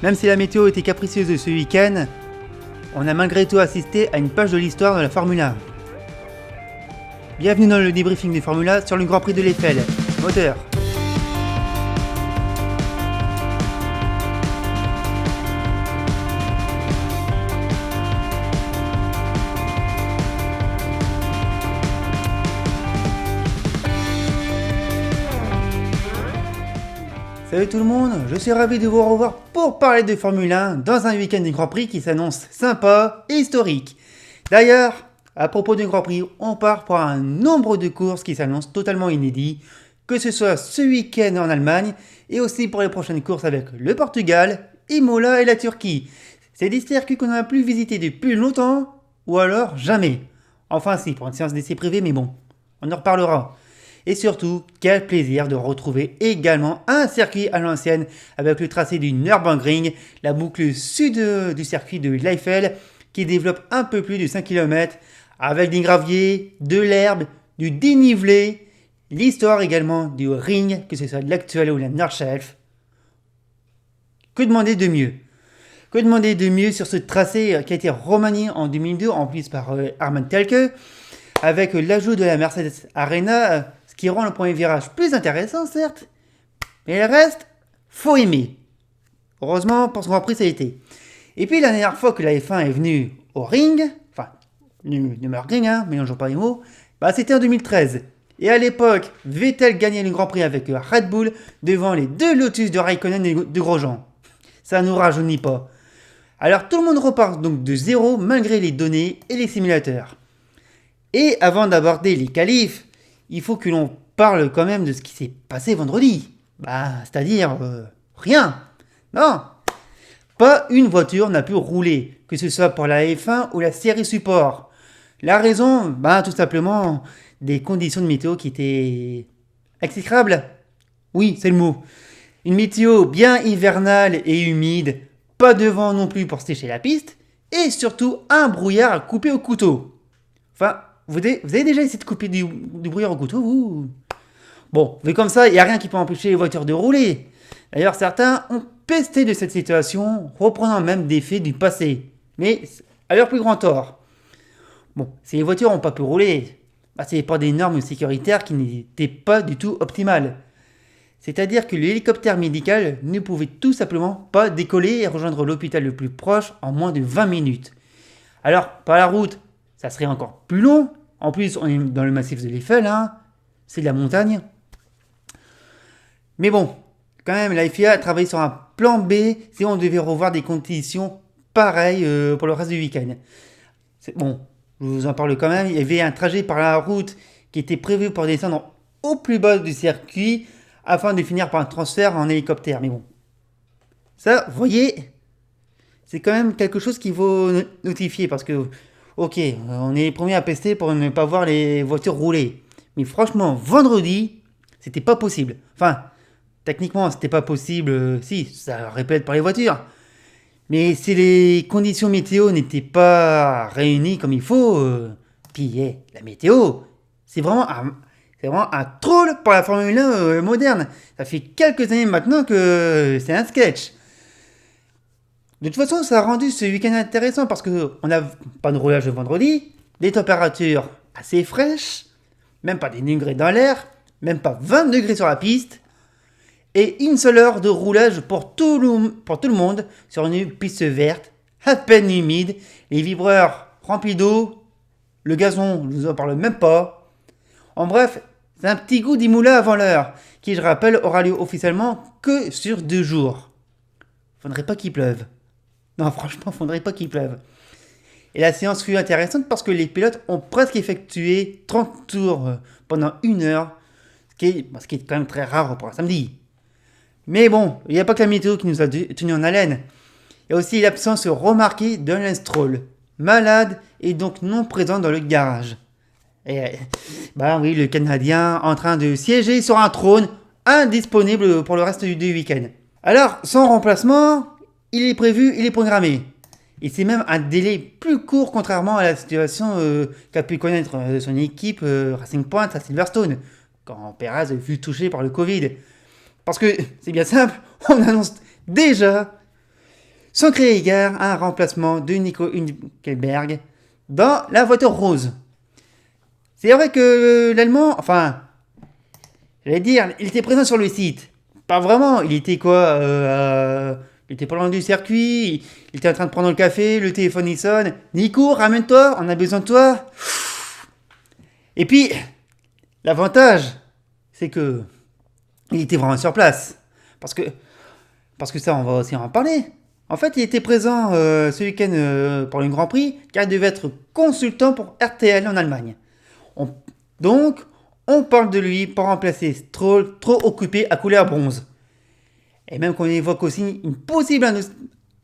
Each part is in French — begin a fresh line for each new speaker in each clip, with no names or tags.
Même si la météo était capricieuse ce week-end, on a malgré tout assisté à une page de l'histoire de la Formule 1. Bienvenue dans le débriefing du Formule 1 sur le Grand Prix de l'Eiffel. Moteur. Salut tout le monde, je suis ravi de vous revoir pour parler de Formule 1 dans un week-end du Grand Prix qui s'annonce sympa et historique. D'ailleurs, à propos du Grand Prix, on part pour un nombre de courses qui s'annoncent totalement inédits, que ce soit ce week-end en Allemagne et aussi pour les prochaines courses avec le Portugal, Imola et la Turquie. C'est des circuits qu'on n'a plus visités depuis longtemps ou alors jamais. Enfin si, pour une séance d'essai privée, mais bon, on en reparlera. Et surtout, quel plaisir de retrouver également un circuit à l'ancienne avec le tracé du Nürburgring, la boucle sud du circuit de l'Eiffel qui développe un peu plus de 5 km avec des graviers, de l'herbe, du dénivelé, l'histoire également du ring, que ce soit l'actuel ou la Nordschleife. Que demander de mieux ? Que demander de mieux sur ce tracé qui a été remanié en 2002 en plus par Armand Telke avec l'ajout de la Mercedes Arena, ce qui rend le premier virage plus intéressant, certes, mais le reste, faut aimer. Heureusement, pour ce Grand Prix, ça a été. Et puis, la dernière fois que la F1 est venue au ring, enfin, le Nürburgring, mélangeons pas les mots, c'était en 2013. Et à l'époque, Vettel gagnait le Grand Prix avec Red Bull devant les deux Lotus de Raikkonen et de Grosjean. Ça nous rajeunit pas. Alors, tout le monde repart donc de zéro malgré les données et les simulateurs. Et avant d'aborder les qualifs, il faut que l'on parle quand même de ce qui s'est passé vendredi. C'est-à-dire rien. Non. Pas une voiture n'a pu rouler, que ce soit pour la F1 ou la série support. La raison, tout simplement, des conditions de météo qui étaient exécrables. Oui, c'est le mot. Une météo bien hivernale et humide, pas de vent non plus pour sécher la piste, et surtout un brouillard à couper au couteau. Enfin, vous avez déjà essayé de couper du brouillard au couteau, vous ? Bon, vu comme ça, il n'y a rien qui peut empêcher les voitures de rouler. D'ailleurs, certains ont pesté de cette situation, reprenant même des faits du passé. Mais à leur plus grand tort. Bon, si les voitures n'ont pas pu rouler, c'est pas des normes sécuritaires qui n'étaient pas du tout optimales. C'est-à-dire que l'hélicoptère médical ne pouvait tout simplement pas décoller et rejoindre l'hôpital le plus proche en moins de 20 minutes. Alors, par la route, ça serait encore plus long. En plus, on est dans le massif de l'Eiffel, c'est de la montagne. Mais bon, quand même, la FIA a travaillé sur un plan B si on devait revoir des conditions pareilles pour le reste du week-end. Bon, je vous en parle quand même. Il y avait un trajet par la route qui était prévu pour descendre au plus bas du circuit afin de finir par un transfert en hélicoptère. Mais bon, ça, vous voyez, c'est quand même quelque chose qu'il faut notifier parce que ok, on est les premiers à pester pour ne pas voir les voitures rouler. Mais franchement, vendredi, c'était pas possible. Enfin, techniquement, c'était pas possible. Si, ça répète par les voitures. Mais si les conditions météo n'étaient pas réunies comme il faut, puis la météo, c'est vraiment un troll pour la Formule 1 moderne. Ça fait quelques années maintenant que c'est un sketch. De toute façon, ça a rendu ce week-end intéressant parce qu'on n'a pas de roulage le vendredi, des températures assez fraîches, même pas des degrés dans l'air, même pas 20 degrés sur la piste, et une seule heure de roulage pour tout le monde sur une piste verte, à peine humide, les vibreurs remplis d'eau, le gazon, je ne vous en parle même pas. En bref, c'est un petit goût d'Imola avant l'heure, qui je rappelle aura lieu officiellement que sur 2 jours. Faudrait pas qu'il pleuve. Non, franchement, faudrait pas qu'il pleuve. Et la séance fut intéressante parce que les pilotes ont presque effectué 30 tours pendant 1 heure, ce qui est quand même très rare pour un samedi. Mais bon, il n'y a pas que la météo qui nous a tenu en haleine. Il y a aussi l'absence remarquée de Lance Stroll, malade et donc non présent dans le garage. Et oui, le Canadien en train de siéger sur un trône indisponible pour le reste du week-end. Alors, son remplacement, il est prévu, il est programmé. Et c'est même un délai plus court contrairement à la situation qu'a pu connaître son équipe Racing Point à Silverstone, quand Perez fut touché par le Covid. Parce que c'est bien simple, on annonce déjà sans créer égard à un remplacement de Nico Hülkenberg dans la voiture rose. C'est vrai que l'Allemand, j'allais dire, il était présent sur le site. Pas vraiment, il était quoi il était pas loin du circuit, il était en train de prendre le café, le téléphone il sonne. Nico, ramène-toi, on a besoin de toi. Et puis, l'avantage, c'est que il était vraiment sur place. Parce que ça, on va aussi en parler. En fait, il était présent ce week-end pour le Grand Prix, car il devait être consultant pour RTL en Allemagne. Donc, on parle de lui pour remplacer Stroll, trop occupé à couler à bronze. Et même qu'on évoque aussi une possible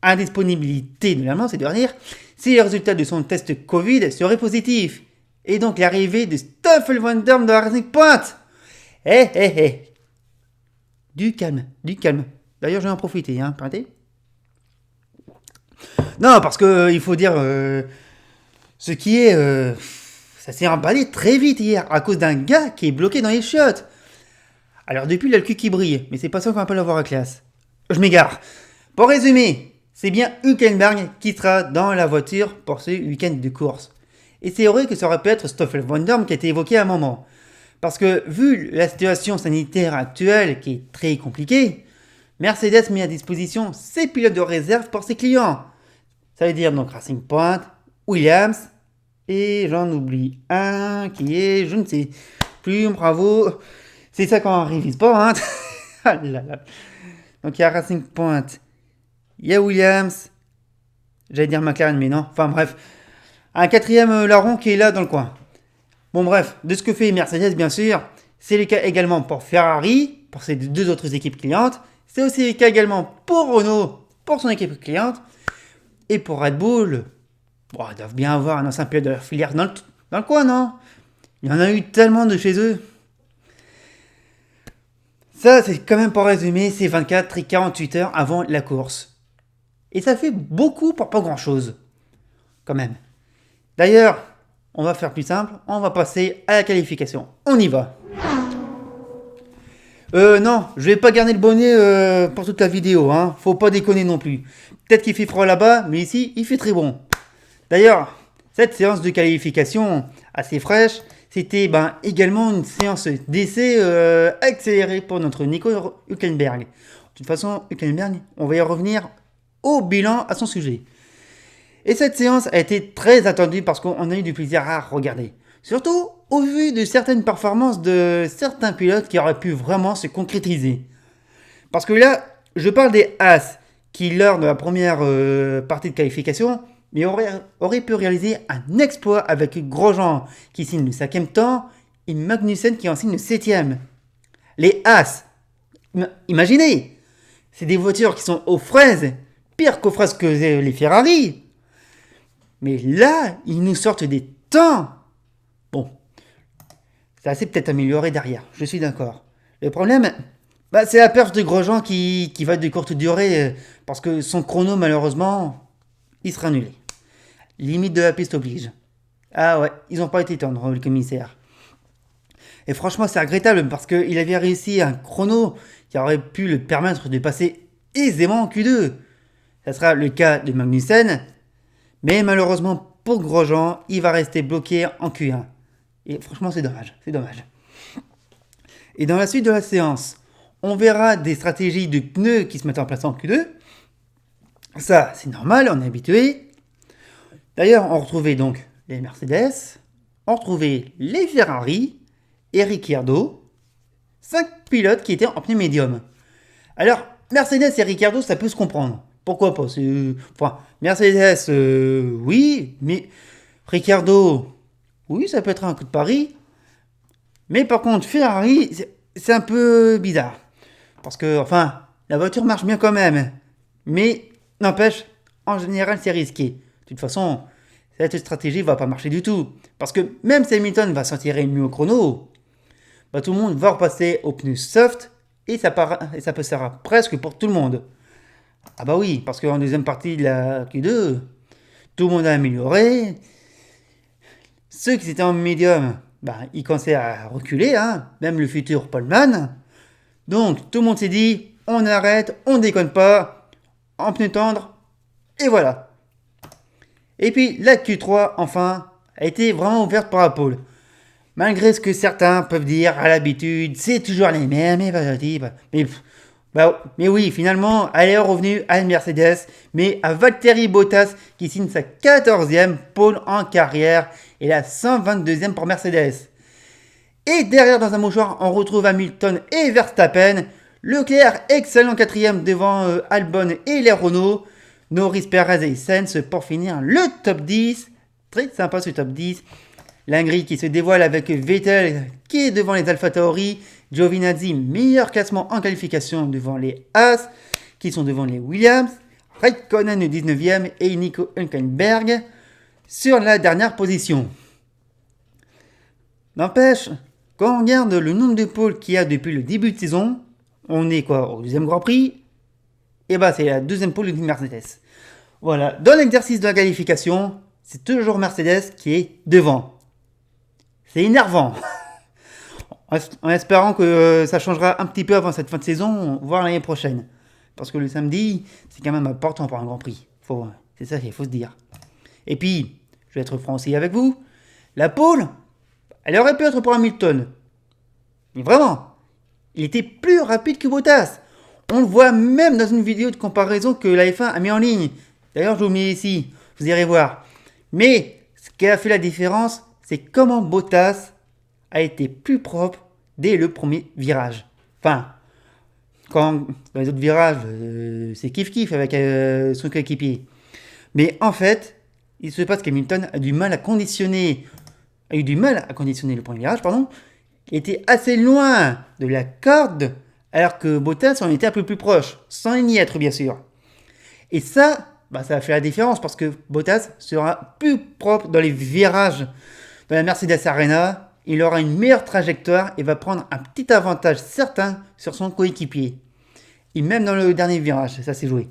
indisponibilité de l'Allemand, c'est de dire si les résultats de son test Covid seraient positifs. Et donc l'arrivée de Stoffel Van Dorn de la Racing Point. Du calme. D'ailleurs, je vais en profiter, pardon. Non, parce que il faut dire ce qui est... ça s'est emballé très vite hier à cause d'un gars qui est bloqué dans les chiottes. Alors depuis, il a le cul qui brille, mais c'est pas ça qu'on peut l'avoir à classe. Je m'égare. Pour résumer, c'est bien Hülkenberg qui sera dans la voiture pour ce week-end de course. Et c'est vrai que ça aurait pu être Stoffel Van Dorn qui a été évoqué à un moment. Parce que vu la situation sanitaire actuelle qui est très compliquée, Mercedes met à disposition ses pilotes de réserve pour ses clients. Ça veut dire donc Racing Point, Williams, et j'en oublie un qui est, je ne sais plus, bravo. C'est ça quand on révise pas, Ah là là. Donc il y a Racing Point, il y a Williams, j'allais dire McLaren mais non, bref. Un quatrième larron qui est là dans le coin. Bon bref, de ce que fait Mercedes bien sûr, c'est le cas également pour Ferrari, pour ses deux autres équipes clientes, c'est aussi le cas également pour Renault, pour son équipe cliente, et pour Red Bull, ils doivent bien avoir un ancien pilote de leur filière dans le coin, non? Il y en a eu tellement de chez eux. Ça, c'est quand même pour résumer, c'est 24 et 48 heures avant la course. Et ça fait beaucoup pour pas grand-chose, quand même. D'ailleurs, on va faire plus simple, on va passer à la qualification. On y va. Non, je vais pas garder le bonnet pour toute la vidéo, Faut pas déconner non plus. Peut-être qu'il fait froid là-bas, mais ici, il fait très bon. D'ailleurs, cette séance de qualification assez fraîche, c'était également une séance d'essai accélérée pour notre Nico Hülkenberg. De toute façon, Hülkenberg, on va y revenir au bilan à son sujet. Et cette séance a été très attendue parce qu'on a eu du plaisir à regarder. Surtout au vu de certaines performances de certains pilotes qui auraient pu vraiment se concrétiser. Parce que là, je parle des As qui, lors de la première partie de qualification, mais aurait pu réaliser un exploit avec Grosjean qui signe le 5e temps et Magnussen qui en signe le 7e. Les As, imaginez, c'est des voitures qui sont aux fraises, pire qu'aux fraises que les Ferrari. Mais là, ils nous sortent des temps. Bon, ça s'est peut-être amélioré derrière, je suis d'accord. Le problème, c'est la perche de Grosjean qui va être de courte durée parce que son chrono, malheureusement, il sera annulé. Limite de la piste oblige. Ah ouais, ils n'ont pas été tendres, le commissaire. Et franchement, c'est regrettable parce qu'il avait réussi un chrono qui aurait pu le permettre de passer aisément en Q2. Ça sera le cas de Magnussen, mais malheureusement pour Grosjean, il va rester bloqué en Q1. Et franchement, c'est dommage. Et dans la suite de la séance, on verra des stratégies de pneus qui se mettent en place en Q2. Ça, c'est normal, on est habitué. D'ailleurs, on retrouvait donc les Mercedes, on retrouvait les Ferrari et Ricciardo, 5 pilotes qui étaient en pneu médium. Alors, Mercedes et Ricciardo, ça peut se comprendre. Pourquoi pas Mercedes, oui, mais Ricciardo, oui, ça peut être un coup de pari. Mais par contre, Ferrari, c'est un peu bizarre. Parce que, la voiture marche bien quand même. Mais, n'empêche, en général, c'est risqué. De toute façon, cette stratégie va pas marcher du tout. Parce que même si Hamilton va s'en tirer mieux au chrono, tout le monde va repasser aux pneus soft et ça passera presque pour tout le monde. Ah oui, parce qu'en deuxième partie de la Q2, tout le monde a amélioré. Ceux qui étaient en médium, ils commençaient à reculer, même le futur Poleman. Donc tout le monde s'est dit, on arrête, on déconne pas, en pneu tendre, Et voilà. Et puis la Q3, enfin, a été vraiment ouverte par la pole. Malgré ce que certains peuvent dire à l'habitude, c'est toujours les mêmes, mais oui, finalement, elle est revenue à une Mercedes, mais à Valtteri Bottas qui signe sa 14e pole en carrière et la 122e pour Mercedes. Et derrière, dans un mouchoir, on retrouve Hamilton et Verstappen. Leclerc excelle en 4e devant Albon et les Renault. Norris, Perez et Sainz pour finir le top 10. Très sympa ce top 10. L'Hongrie qui se dévoile avec Vettel qui est devant les AlphaTauri. Giovinazzi, meilleur classement en qualification devant les Haas qui sont devant les Williams. Raikkonen 19e et Nico Hülkenberg sur la dernière position. N'empêche, quand on regarde le nombre de pôles qu'il y a depuis le début de saison, on est quoi au deuxième Grand Prix. Et bah c'est la deuxième pole de Mercedes. Voilà, dans l'exercice de la qualification, c'est toujours Mercedes qui est devant. C'est énervant. En espérant que ça changera un petit peu avant cette fin de saison, voire l'année prochaine. Parce que le samedi, c'est quand même important pour un Grand Prix. C'est ça qu'il faut se dire. Et puis, je vais être franc aussi avec vous, la pole, elle aurait pu être pour Hamilton. Mais vraiment, il était plus rapide que Bottas. On le voit même dans une vidéo de comparaison que la F1 a mis en ligne. D'ailleurs, je vous mets ici, vous irez voir. Mais ce qui a fait la différence, c'est comment Bottas a été plus propre dès le premier virage. Enfin, quand dans les autres virages, c'est kiff-kiff avec son coéquipier. Mais en fait, il se passe qu'Hamilton a eu du mal à conditionner le premier virage, Il était assez loin de la corde, alors que Bottas en était un peu plus proche, sans y être bien sûr. Et ça a fait la différence parce que Bottas sera plus propre dans les virages de la Mercedes Arena. Il aura une meilleure trajectoire et va prendre un petit avantage certain sur son coéquipier. Et même dans le dernier virage, ça s'est joué.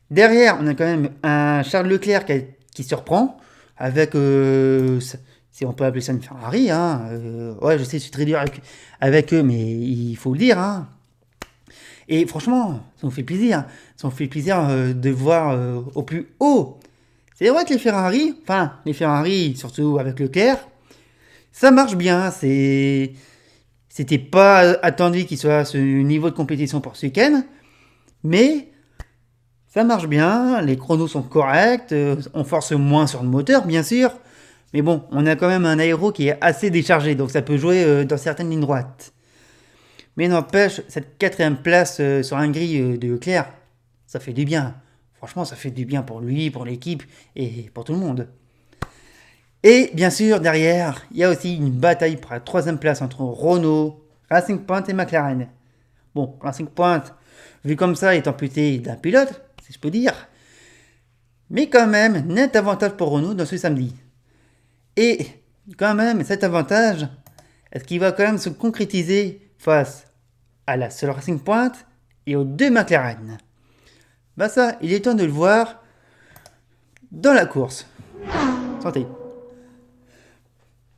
Derrière, on a quand même un Charles Leclerc qui surprend avec, si on peut appeler ça une Ferrari. Ouais, je sais, je suis très dur avec eux, mais il faut le dire. Et franchement, ça nous fait plaisir. Ça nous fait plaisir de voir au plus haut. C'est vrai que les Ferrari, surtout avec Leclerc, ça marche bien. C'était pas attendu qu'il soit à ce niveau de compétition pour ce week-end, mais ça marche bien. Les chronos sont corrects. On force moins sur le moteur, bien sûr. Mais bon, on a quand même un aéro qui est assez déchargé, donc ça peut jouer dans certaines lignes droites. Mais n'empêche, cette 4e place sur un grille de Leclerc, ça fait du bien. Franchement, ça fait du bien pour lui, pour l'équipe et pour tout le monde. Et bien sûr, derrière, il y a aussi une bataille pour la 3e place entre Renault, Racing Point et McLaren. Bon, Racing Point, vu comme ça, est amputé d'un pilote, si je peux dire. Mais quand même, net avantage pour Renault dans ce samedi. Et quand même, cet avantage, est-ce qu'il va quand même se concrétiser face à la seule Racing Point et aux 2 McLaren? Ça, il est temps de le voir dans la course. Santé.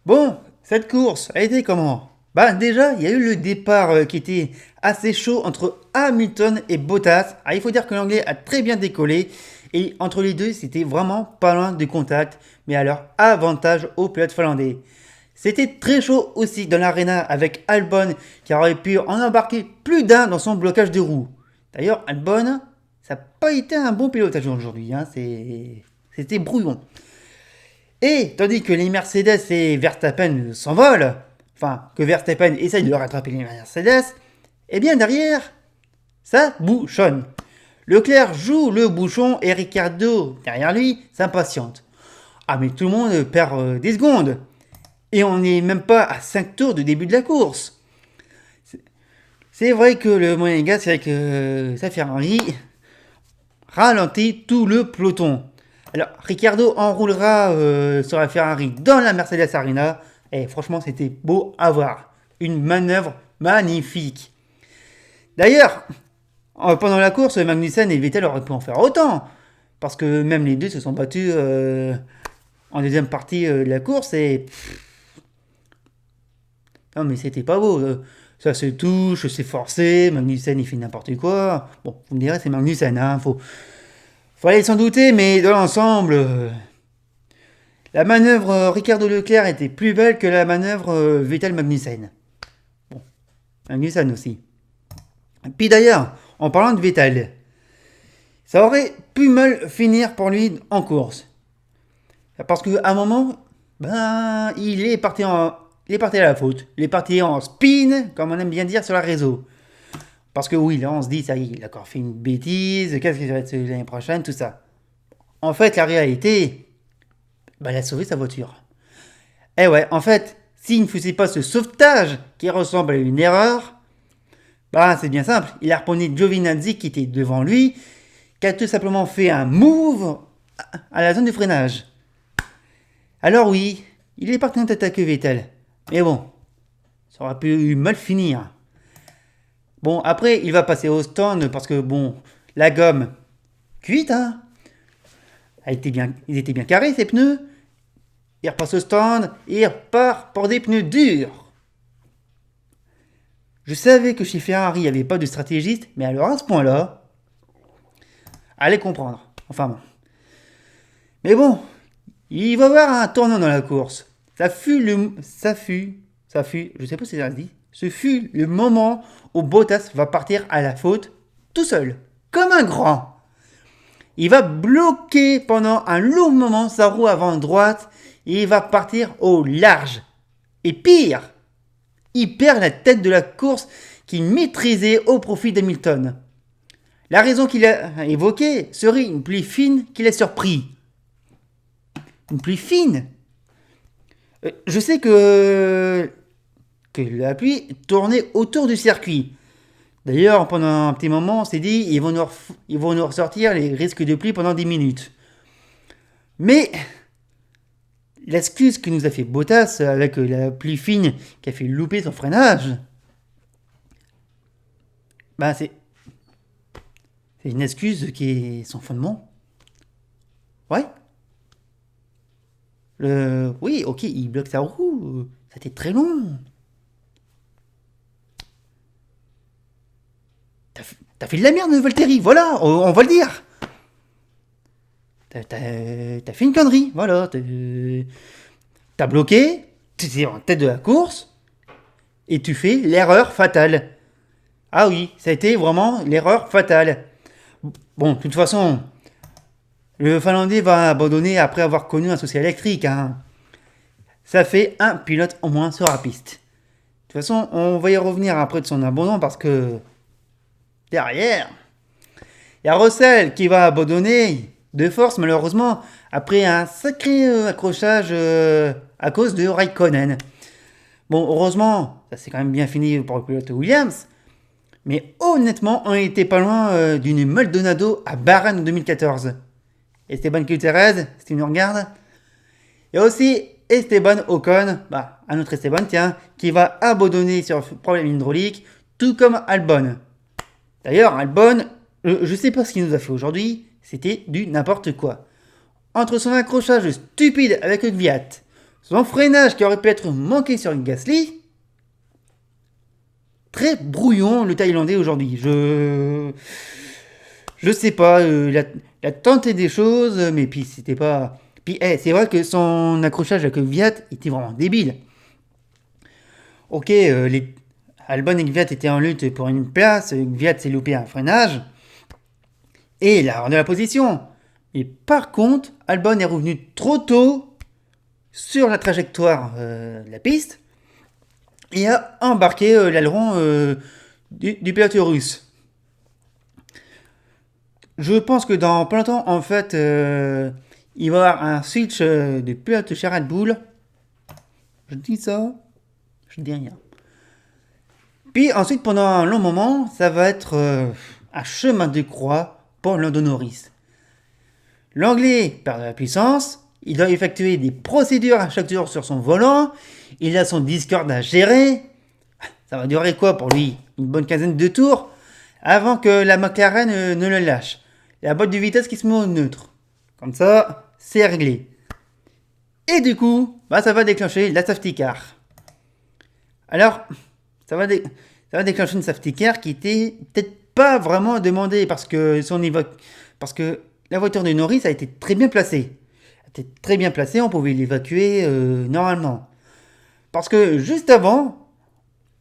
Bon, cette course a été comment? Déjà, il y a eu le départ qui était assez chaud entre Hamilton et Bottas. Il faut dire que l'anglais a très bien décollé. Et entre les deux, c'était vraiment pas loin de contact. Mais alors, avantage au pilote finlandais. C'était très chaud aussi dans l'arena avec Albon qui aurait pu en embarquer plus d'un dans son blocage de roue. D'ailleurs, Albon, ça n'a pas été un bon pilotage aujourd'hui. C'était brouillon. Et tandis que les Mercedes et Verstappen s'envolent, que Verstappen essaye de rattraper les Mercedes, et bien derrière, ça bouchonne. Leclerc joue le bouchon et Ricciardo, derrière lui, s'impatiente. Mais tout le monde perd des secondes. Et on n'est même pas à 5 tours du début de la course. C'est vrai que le Monégasque, c'est vrai que sa Ferrari ralentit tout le peloton. Alors, Ricciardo enroulera sur la Ferrari dans la Mercedes Arena. Et franchement, c'était beau à voir. Une manœuvre magnifique. D'ailleurs, pendant la course, Magnussen et Vettel auraient pu en faire autant. Parce que même les deux se sont battus en deuxième partie de la course. Et non, mais c'était pas beau. Ça se touche, c'est forcé. Magnussen, il fait n'importe quoi. Bon, vous me direz, c'est Magnussen. Fallait s'en douter, mais dans l'ensemble, la manœuvre Ricardo Leclerc était plus belle que la manœuvre Vettel-Magnussen. Bon, Magnussen aussi. Et puis d'ailleurs, en parlant de Vettel, ça aurait pu mal finir pour lui en course. Parce qu'à un moment, il est parti à la faute. Il est parti en spin, comme on aime bien dire sur la réseau. Parce que oui, là on se dit, ça y est, il a encore fait une bêtise, qu'est-ce qui va être l'année prochaine, tout ça. En fait, la réalité, il a sauvé sa voiture. Eh ouais, en fait, s'il ne faisait pas ce sauvetage qui ressemble à une erreur, c'est bien simple. Il a reponné Giovinazzi qui était devant lui, qui a tout simplement fait un move à la zone de freinage. Alors oui, il est parti en attaquer Vettel. Mais bon, ça aurait pu mal finir. Bon, après, il va passer au stand parce que, la gomme cuite, ils étaient bien carrés, ces pneus. Il repasse au stand et il repart pour des pneus durs. Je savais que chez Ferrari, il n'y avait pas de stratégiste, mais alors à ce point-là, allez comprendre. Enfin bon. Mais bon, il va y avoir un tournant dans la course. Ça fut, je sais pas si ça se dit, ce fut le moment où Bottas va partir à la faute tout seul, comme un grand. Il va bloquer pendant un long moment sa roue avant droite et il va partir au large. Et pire, il perd la tête de la course qu'il maîtrisait au profit d'Hamilton. La raison qu'il a évoquée serait une pluie fine qui l'a surpris. Une pluie fine. Je sais que la pluie tournait autour du circuit. D'ailleurs, pendant un petit moment, on s'est dit ils vont nous ressortir les risques de pluie pendant 10 minutes. Mais l'excuse que nous a fait Bottas avec la pluie fine qui a fait louper son freinage, c'est une excuse qui est sans fondement. Ouais. Oui, ok, il bloque sa roue. Ça a été très long. T'as fait de la merde, Valtteri, voilà, on va le dire. T'as fait une connerie, voilà. T'as bloqué, t'es en tête de la course, et tu fais l'erreur fatale. Ah oui, ça a été vraiment l'erreur fatale. Bon, de toute façon, le Finlandais va abandonner après avoir connu un souci électrique. Ça fait un pilote en moins sur la piste. De toute façon, on va y revenir après de son abandon parce que derrière, il y a Russell qui va abandonner de force malheureusement après un sacré accrochage à cause de Raikkonen. Bon, heureusement, ça s'est quand même bien fini pour le pilote Williams. Mais honnêtement, on n'était pas loin d'une Maldonado à Bahreïn en 2014. Esteban Gutiérrez, si tu nous regardes. Il y a aussi Esteban Ocon, un autre Esteban, qui va abandonner sur problème hydraulique, tout comme Albon. D'ailleurs, Albon, je sais pas ce qu'il nous a fait aujourd'hui, c'était du n'importe quoi. Entre son accrochage stupide avec le Kvyat, son freinage qui aurait pu être manqué sur une Gasly, très brouillon le Thaïlandais aujourd'hui. Je sais pas, il a tenté des choses, mais puis c'était pas... Puis c'est vrai que son accrochage avec Kvyat était vraiment débile. Ok, Albon et Kvyat étaient en lutte pour une place, Kvyat s'est loupé un freinage, et il a rendu la position. Et par contre, Albon est revenu trop tôt sur la trajectoire de la piste, et a embarqué l'aileron du pilote russe. Je pense que dans pas longtemps, en fait, il va y avoir un switch de pilote chez Red Bull. Je dis ça, je dis rien. Puis ensuite, pendant un long moment, ça va être un chemin de croix pour Lando Norris. L'Anglais perd de la puissance, il doit effectuer des procédures à chaque tour sur son volant, il a son Discord à gérer. Ça va durer quoi pour lui? Une bonne quinzaine de tours avant que la McLaren ne le lâche. La boîte de vitesse qui se met au neutre. Comme ça, c'est réglé. Et du coup, ça va déclencher la safety car. Alors, ça va déclencher une safety car qui était peut-être pas vraiment demandée parce que la voiture de Norris a été très bien placée. Elle était très bien placée, on pouvait l'évacuer normalement. Parce que juste avant,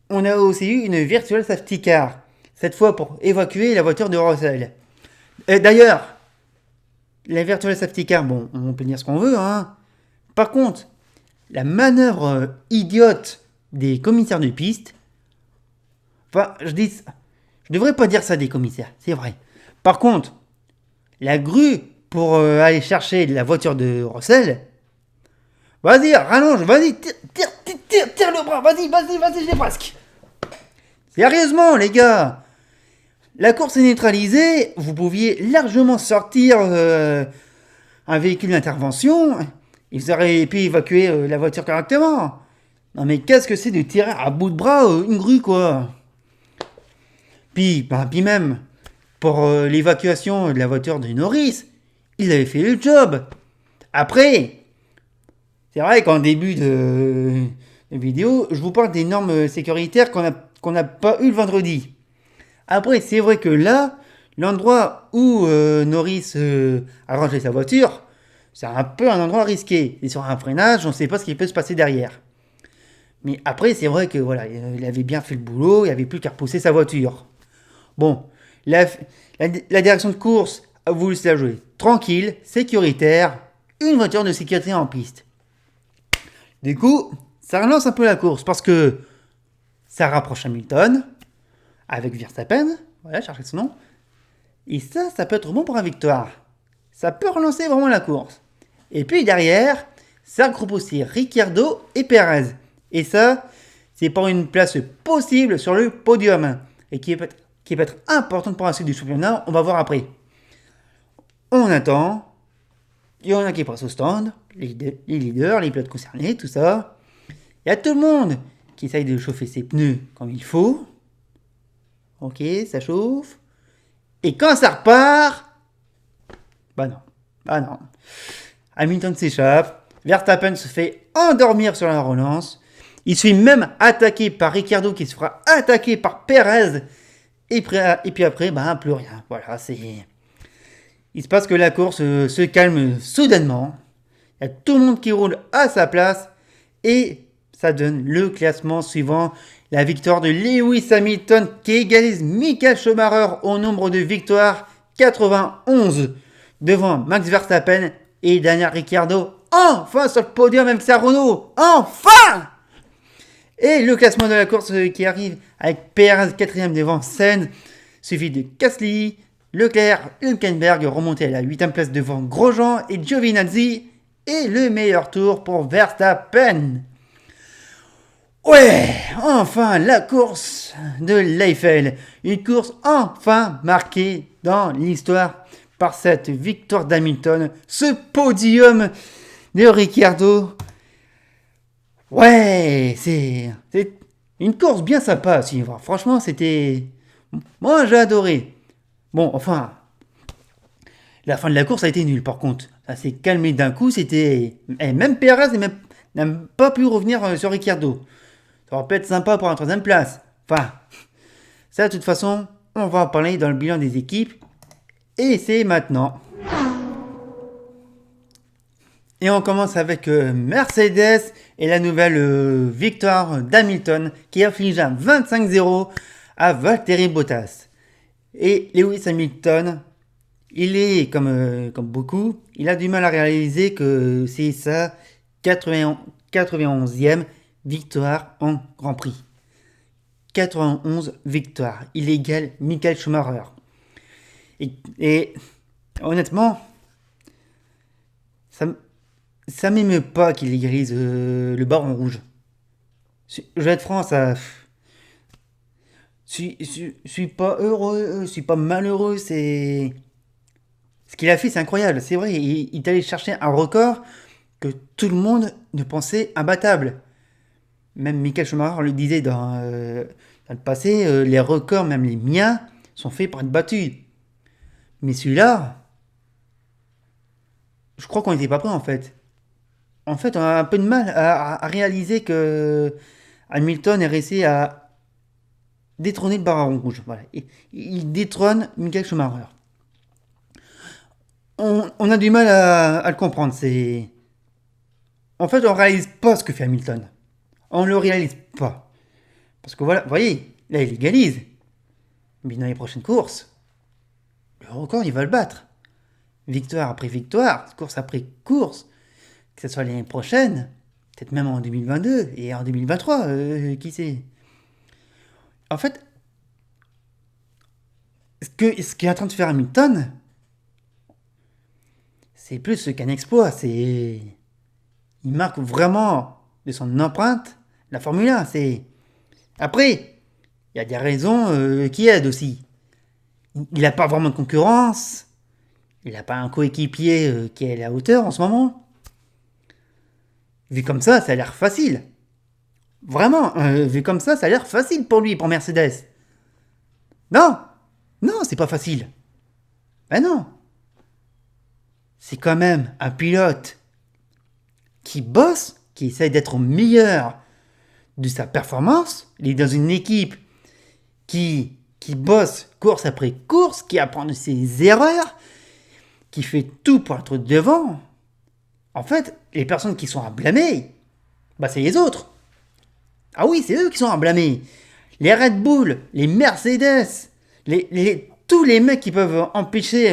on a aussi eu une virtual safety car. Cette fois pour évacuer la voiture de Russell. Et d'ailleurs, la virtual safety car, bon, on peut dire ce qu'on veut, hein. Par contre, la manœuvre idiote des commissaires de piste, enfin, je devrais pas dire ça des commissaires, c'est vrai. Par contre, la grue pour aller chercher la voiture de Russell, vas-y, rallonge, vas-y, tire le bras, vas-y, je l'ai presque. Sérieusement, les gars, la course est neutralisée, vous pouviez largement sortir un véhicule d'intervention et vous auriez pu évacuer la voiture correctement. Non mais qu'est-ce que c'est de tirer à bout de bras une grue, quoi. Puis même, pour l'évacuation de la voiture de Norris, il avait fait le job. Après, c'est vrai qu'en début de vidéo, je vous parle des normes sécuritaires qu'on n'a pas eu le vendredi. Après, c'est vrai que là, l'endroit où Norris a rangé sa voiture, c'est un peu un endroit risqué. Et sur un freinage, on ne sait pas ce qui peut se passer derrière. Mais après, c'est vrai que voilà, il avait bien fait le boulot, il n'y avait plus qu'à repousser sa voiture. Bon, la direction de course a voulu se la jouer tranquille, sécuritaire, une voiture de sécurité en piste. Du coup, ça relance un peu la course parce que ça rapproche Hamilton avec Verstappen, voilà, cherchez son nom. Et ça peut être bon pour la victoire. Ça peut relancer vraiment la course. Et puis derrière, ça regroupe aussi Ricciardo et Perez. Et ça, c'est pour une place possible sur le podium. Et qui peut être importante pour la suite du championnat, on va voir après. On attend. Il y en a qui passent au stand, les leaders, les pilotes concernés, tout ça. Il y a tout le monde qui essaye de chauffer ses pneus comme il faut. Ok, ça chauffe. Et quand ça repart, bah non. Hamilton s'échappe, Verstappen se fait endormir sur la relance. Il se fait même attaquer par Ricciardo qui se fera attaquer par Perez. Et puis après, plus rien. Voilà, c'est... Il se passe que la course se calme soudainement. Il y a tout le monde qui roule à sa place. Et ça donne le classement suivant. La victoire de Lewis Hamilton qui égalise Michael Schumacher au nombre de victoires, 91, devant Max Verstappen et Daniel Ricciardo, enfin sur le podium avec sa Renault, enfin. Et le classement de la course qui arrive avec Perez 4ème devant Sainz, suivi de Gasly, Leclerc, Hülkenberg remonté à la 8ème place devant Grosjean et Giovinazzi, et le meilleur tour pour Verstappen. Ouais, enfin la course de l'Eiffel, une course enfin marquée dans l'histoire par cette victoire d'Hamilton, ce podium de Ricciardo. Ouais, c'est une course bien sympa à suivre. Franchement, moi j'ai adoré. Bon, enfin, la fin de la course a été nulle par contre. Ça s'est calmé d'un coup, même Perez n'a même pas pu revenir sur Ricciardo. Ça aurait pu être sympa pour la 3ème place. Enfin, ça de toute façon, on va en parler dans le bilan des équipes. Et c'est maintenant. Et on commence avec Mercedes et la nouvelle victoire d'Hamilton qui affligea 25-0 à Valtteri Bottas. Et Lewis Hamilton, il est comme beaucoup, il a du mal à réaliser que c'est sa 91e victoire en Grand Prix. 91 victoires. Il égale Michael Schumacher. Et honnêtement, ça m'émeut pas qu'il égalise le baron rouge. Je vais être franc, ça... Je suis pas heureux, je suis pas malheureux, c'est... Ce qu'il a fait, c'est incroyable, c'est vrai, il est allé chercher un record que tout le monde ne pensait imbattable. Même Michael Schumacher le disait dans le passé, les records, même les miens, sont faits pour être battus. Mais celui-là, je crois qu'on n'était pas prêt en fait. En fait, on a un peu de mal à réaliser que Hamilton est réussi à détrôner le baron rouge. Voilà. Il détrône Michael Schumacher. on a du mal à le comprendre. En fait, on réalise pas ce que fait Hamilton. On le réalise pas. Parce que voilà, vous voyez, là, il égalise. Mais dans les prochaines courses, le record, il va le battre. Victoire après victoire, course après course, que ce soit l'année prochaine, peut-être même en 2022 et en 2023, qui sait. En fait, ce qu'est en train de faire Hamilton, c'est plus qu'un exploit, il marque vraiment de son empreinte la Formule 1. Après, il y a des raisons qui aident aussi. Il n'a pas vraiment de concurrence. Il n'a pas un coéquipier qui est à la hauteur en ce moment. Vu comme ça a l'air facile. Vraiment, vu comme ça a l'air facile pour lui, pour Mercedes. Non, non, c'est pas facile. Ben non. C'est quand même un pilote qui bosse, qui essaye d'être au meilleur de sa performance. Il est dans une équipe qui bosse course après course, qui apprend de ses erreurs, qui fait tout pour être devant. En fait, les personnes qui sont à blâmer, bah c'est les autres. Ah oui, c'est eux qui sont à blâmer. Les Red Bull, les Mercedes, tous les mecs qui peuvent empêcher...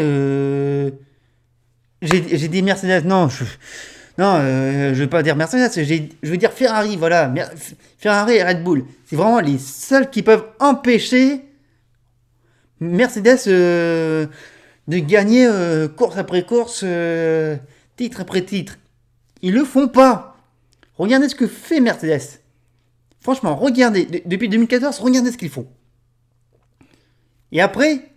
J'ai dit Mercedes, non, je veux pas dire Mercedes, je veux dire Ferrari, voilà. Ferrari et Red Bull, c'est vraiment les seuls qui peuvent empêcher Mercedes de gagner course après course, titre après titre. Ils le font pas. Regardez ce que fait Mercedes. Franchement, regardez, depuis 2014, regardez ce qu'ils font. Et après,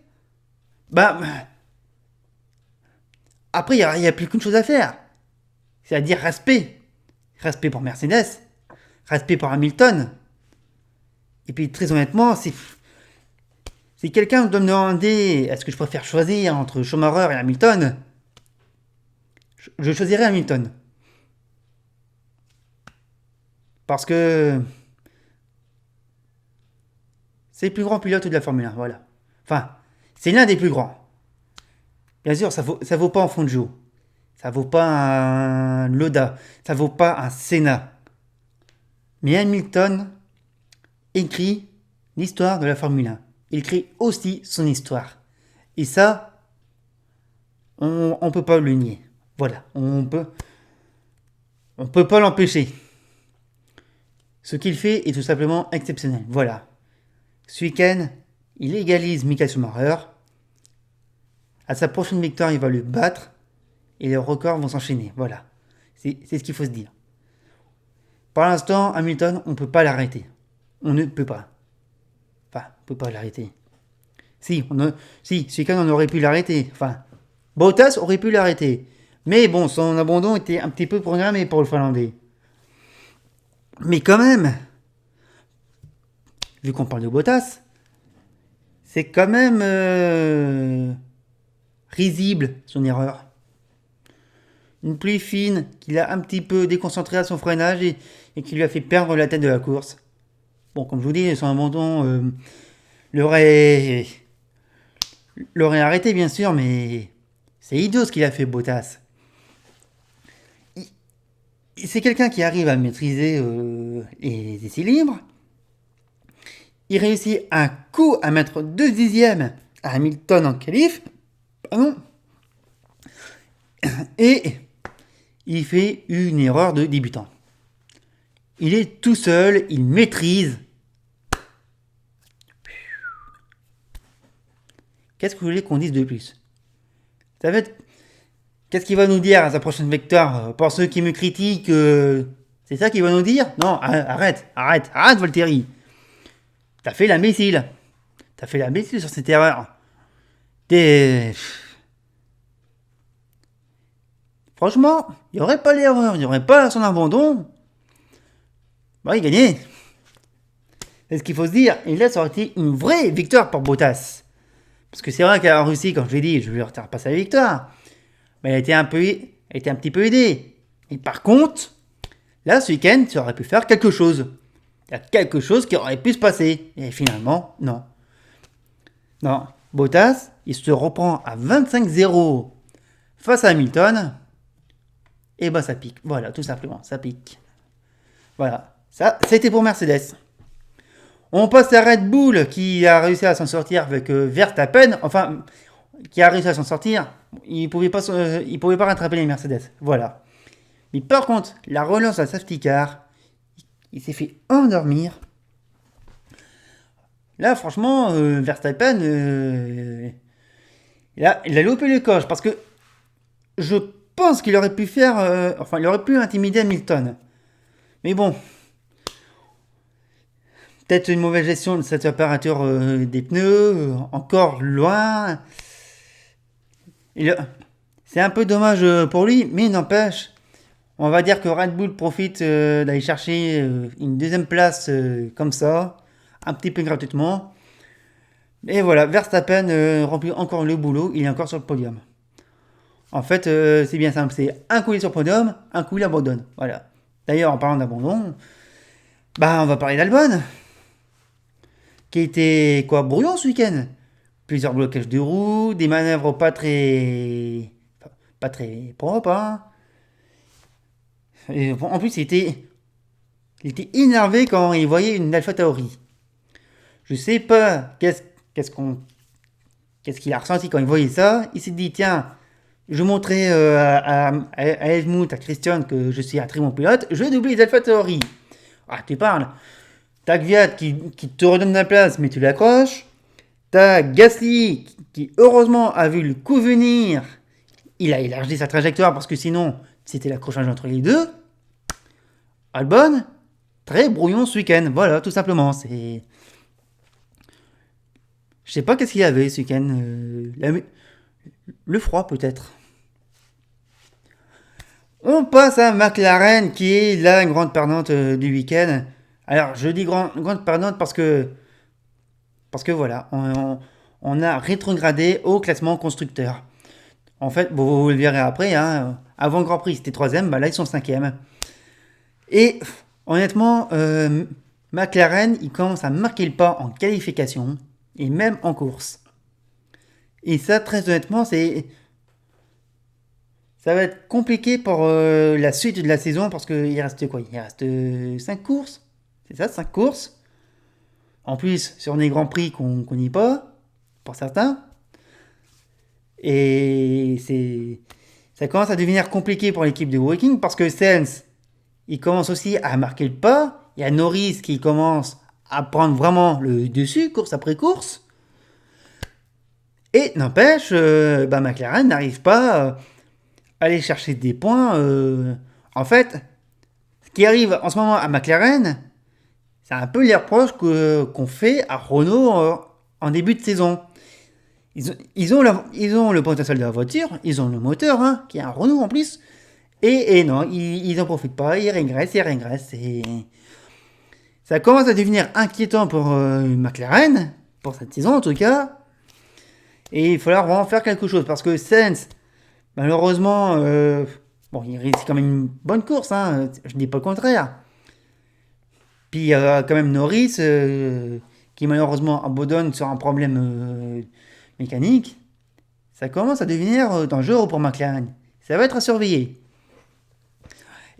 après, il n'y a plus qu'une chose à faire. C'est-à-dire respect. Respect pour Mercedes. Respect pour Hamilton. Et puis, très honnêtement, si quelqu'un doit me demander est-ce que je préfère choisir entre Schumacher et Hamilton, je choisirais Hamilton. Parce que c'est le plus grand pilote de la Formule 1, voilà. Enfin, c'est l'un des plus grands. Bien sûr, ça vaut pas un Fangio. Ça vaut pas un Loda. Ça vaut pas un Senna. Mais Hamilton écrit l'histoire de la Formule 1. Il écrit aussi son histoire. Et ça, on peut pas le nier. Voilà, on peut pas l'empêcher. Ce qu'il fait est tout simplement exceptionnel. Voilà. Ce week-end, il égalise Michael Schumacher. À sa prochaine victoire, il va le battre. Et les records vont s'enchaîner. Voilà. C'est ce qu'il faut se dire. Pour l'instant, Hamilton, on ne peut pas l'arrêter. On ne peut pas. Enfin, on ne peut pas l'arrêter. Si, ce week-end, on aurait pu l'arrêter. Enfin, Bottas aurait pu l'arrêter. Mais bon, son abandon était un petit peu programmé pour le Finlandais. Mais quand même, vu qu'on parle de Bottas, c'est quand même risible son erreur. Une pluie fine qui l'a un petit peu déconcentré à son freinage et qui lui a fait perdre la tête de la course. Bon, comme je vous dis, son abandon l'aurait arrêté, bien sûr, mais c'est idiot ce qu'il a fait, Bottas. C'est quelqu'un qui arrive à maîtriser les essais libres. Il réussit un coup à mettre 2 dixièmes à Hamilton en qualif. Pardon. Et il fait une erreur de débutant. Il est tout seul, il maîtrise. Qu'est-ce que vous voulez qu'on dise de plus? Ça va être... Qu'est-ce qu'il va nous dire à sa prochaine victoire? Pour ceux qui me critiquent, c'est ça qu'il va nous dire? Non, arrête, Valtteri. T'as fait l'imbécile. T'as fait l'imbécile sur cette erreur. Franchement, il n'y aurait pas l'erreur, il n'y aurait pas son abandon. Bah, il gagnait. C'est ce qu'il faut se dire. Et là, ça aurait été une vraie victoire pour Bottas. Parce que c'est vrai qu'en Russie, quand je l'ai dit, je lui ai repassé la victoire. Mais elle a été un petit peu aidée. Et par contre, là, ce week-end, ça aurait pu faire quelque chose. Il y a quelque chose qui aurait pu se passer. Et finalement, non. Non. Bottas, il se reprend à 25-0 face à Hamilton, et ben ça pique. Voilà, tout simplement, ça pique. Voilà, ça, c'était pour Mercedes. On passe à Red Bull qui a réussi à s'en sortir avec Verstappen. Enfin, qui a réussi à s'en sortir. Il pouvait pas rattraper les Mercedes. Voilà. Mais par contre, la relance à safety car, il s'est fait endormir. Là, franchement, Verstappen, il a loupé le coche parce que je pense qu'il aurait pu faire, il aurait pu intimider Hamilton. Mais bon, peut-être une mauvaise gestion de cette température des pneus, encore loin. C'est un peu dommage pour lui, mais il n'empêche. On va dire que Red Bull profite d'aller chercher une deuxième place comme ça, un petit peu gratuitement. Et voilà, Verstappen remplit encore le boulot, il est encore sur le podium. En fait, c'est bien simple, c'est un coup il est sur le podium, un coup il abandonne. Voilà. D'ailleurs, en parlant d'abandon, on va parler d'Albon, qui était brouillon ce week-end. Plusieurs blocages de roues, des manœuvres pas très propres. Hein. Et en plus, il était énervé quand il voyait une Alpha Tauri. Je sais pas qu'est-ce qu'il a ressenti quand il voyait ça. Il s'est dit, tiens, je montrerai à Helmut, à Christian que je suis un très bon pilote. Je vais doubler les Alpha Tauri. Ah, tu parles. T'as Gviat qui te redonne la place, mais tu l'accroches. T'as Gasly qui heureusement a vu le coup venir. Il a élargi sa trajectoire parce que sinon, c'était l'accrochage entre les deux. Albon, très brouillon ce week-end. Voilà, tout simplement. Je sais pas qu'est-ce qu'il y avait ce week-end. Le froid, peut-être. On passe à McLaren, qui est la grande perdante du week-end. Alors, je dis grande perdante parce que voilà, on a rétrogradé au classement constructeur. En fait, vous le verrez après, hein, avant le Grand Prix, c'était 3ème, là, ils sont 5ème. Et honnêtement, McLaren, il commence à marquer le pas en qualification et même en course. Et ça, très honnêtement, ça va être compliqué pour la suite de la saison parce qu'il reste quoi? Il reste 5 courses. C'est ça, 5 courses. En plus, sur des grands prix qu'on ne connaît pas, pour certains. Et ça commence à devenir compliqué pour l'équipe de Woking parce que Sainz, il commence aussi à marquer le pas. Il y a Norris qui commence à prendre vraiment le dessus, course après course. Et n'empêche, McLaren n'arrive pas à aller chercher des points. En fait, ce qui arrive en ce moment à McLaren, c'est un peu les reproches qu'on fait à Renault en début de saison. Ils ont le potentiel de la voiture, ils ont le moteur, hein, qui est un Renault en plus. Et non, ils n'en profitent pas, ils régressent. Et ça commence à devenir inquiétant pour McLaren, pour cette saison en tout cas. Et il faudra vraiment faire quelque chose, parce que Sainz, malheureusement, il réussit quand même une bonne course, hein, je ne dis pas le contraire. Puis il y a quand même Norris, qui malheureusement abandonne sur un problème mécanique. Ça commence à devenir dangereux pour McLaren. Ça va être à surveiller.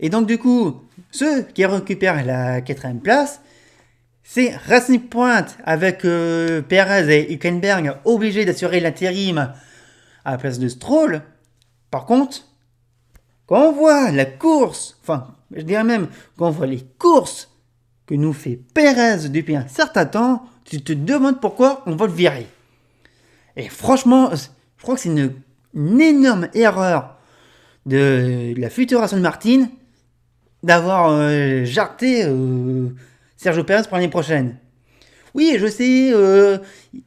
Et donc du coup, ceux qui récupèrent la 4ème place, c'est Racing Point avec Perez et Hülkenberg obligés d'assurer l'intérim à la place de Stroll. Par contre, quand on voit la course, je dirais même quand on voit les courses que nous fait Perez depuis un certain temps, tu te demandes pourquoi on va le virer. Et franchement, je crois que c'est une énorme erreur de la future Aston Martin d'avoir jarté Sergio Perez pour l'année prochaine. Oui, je sais,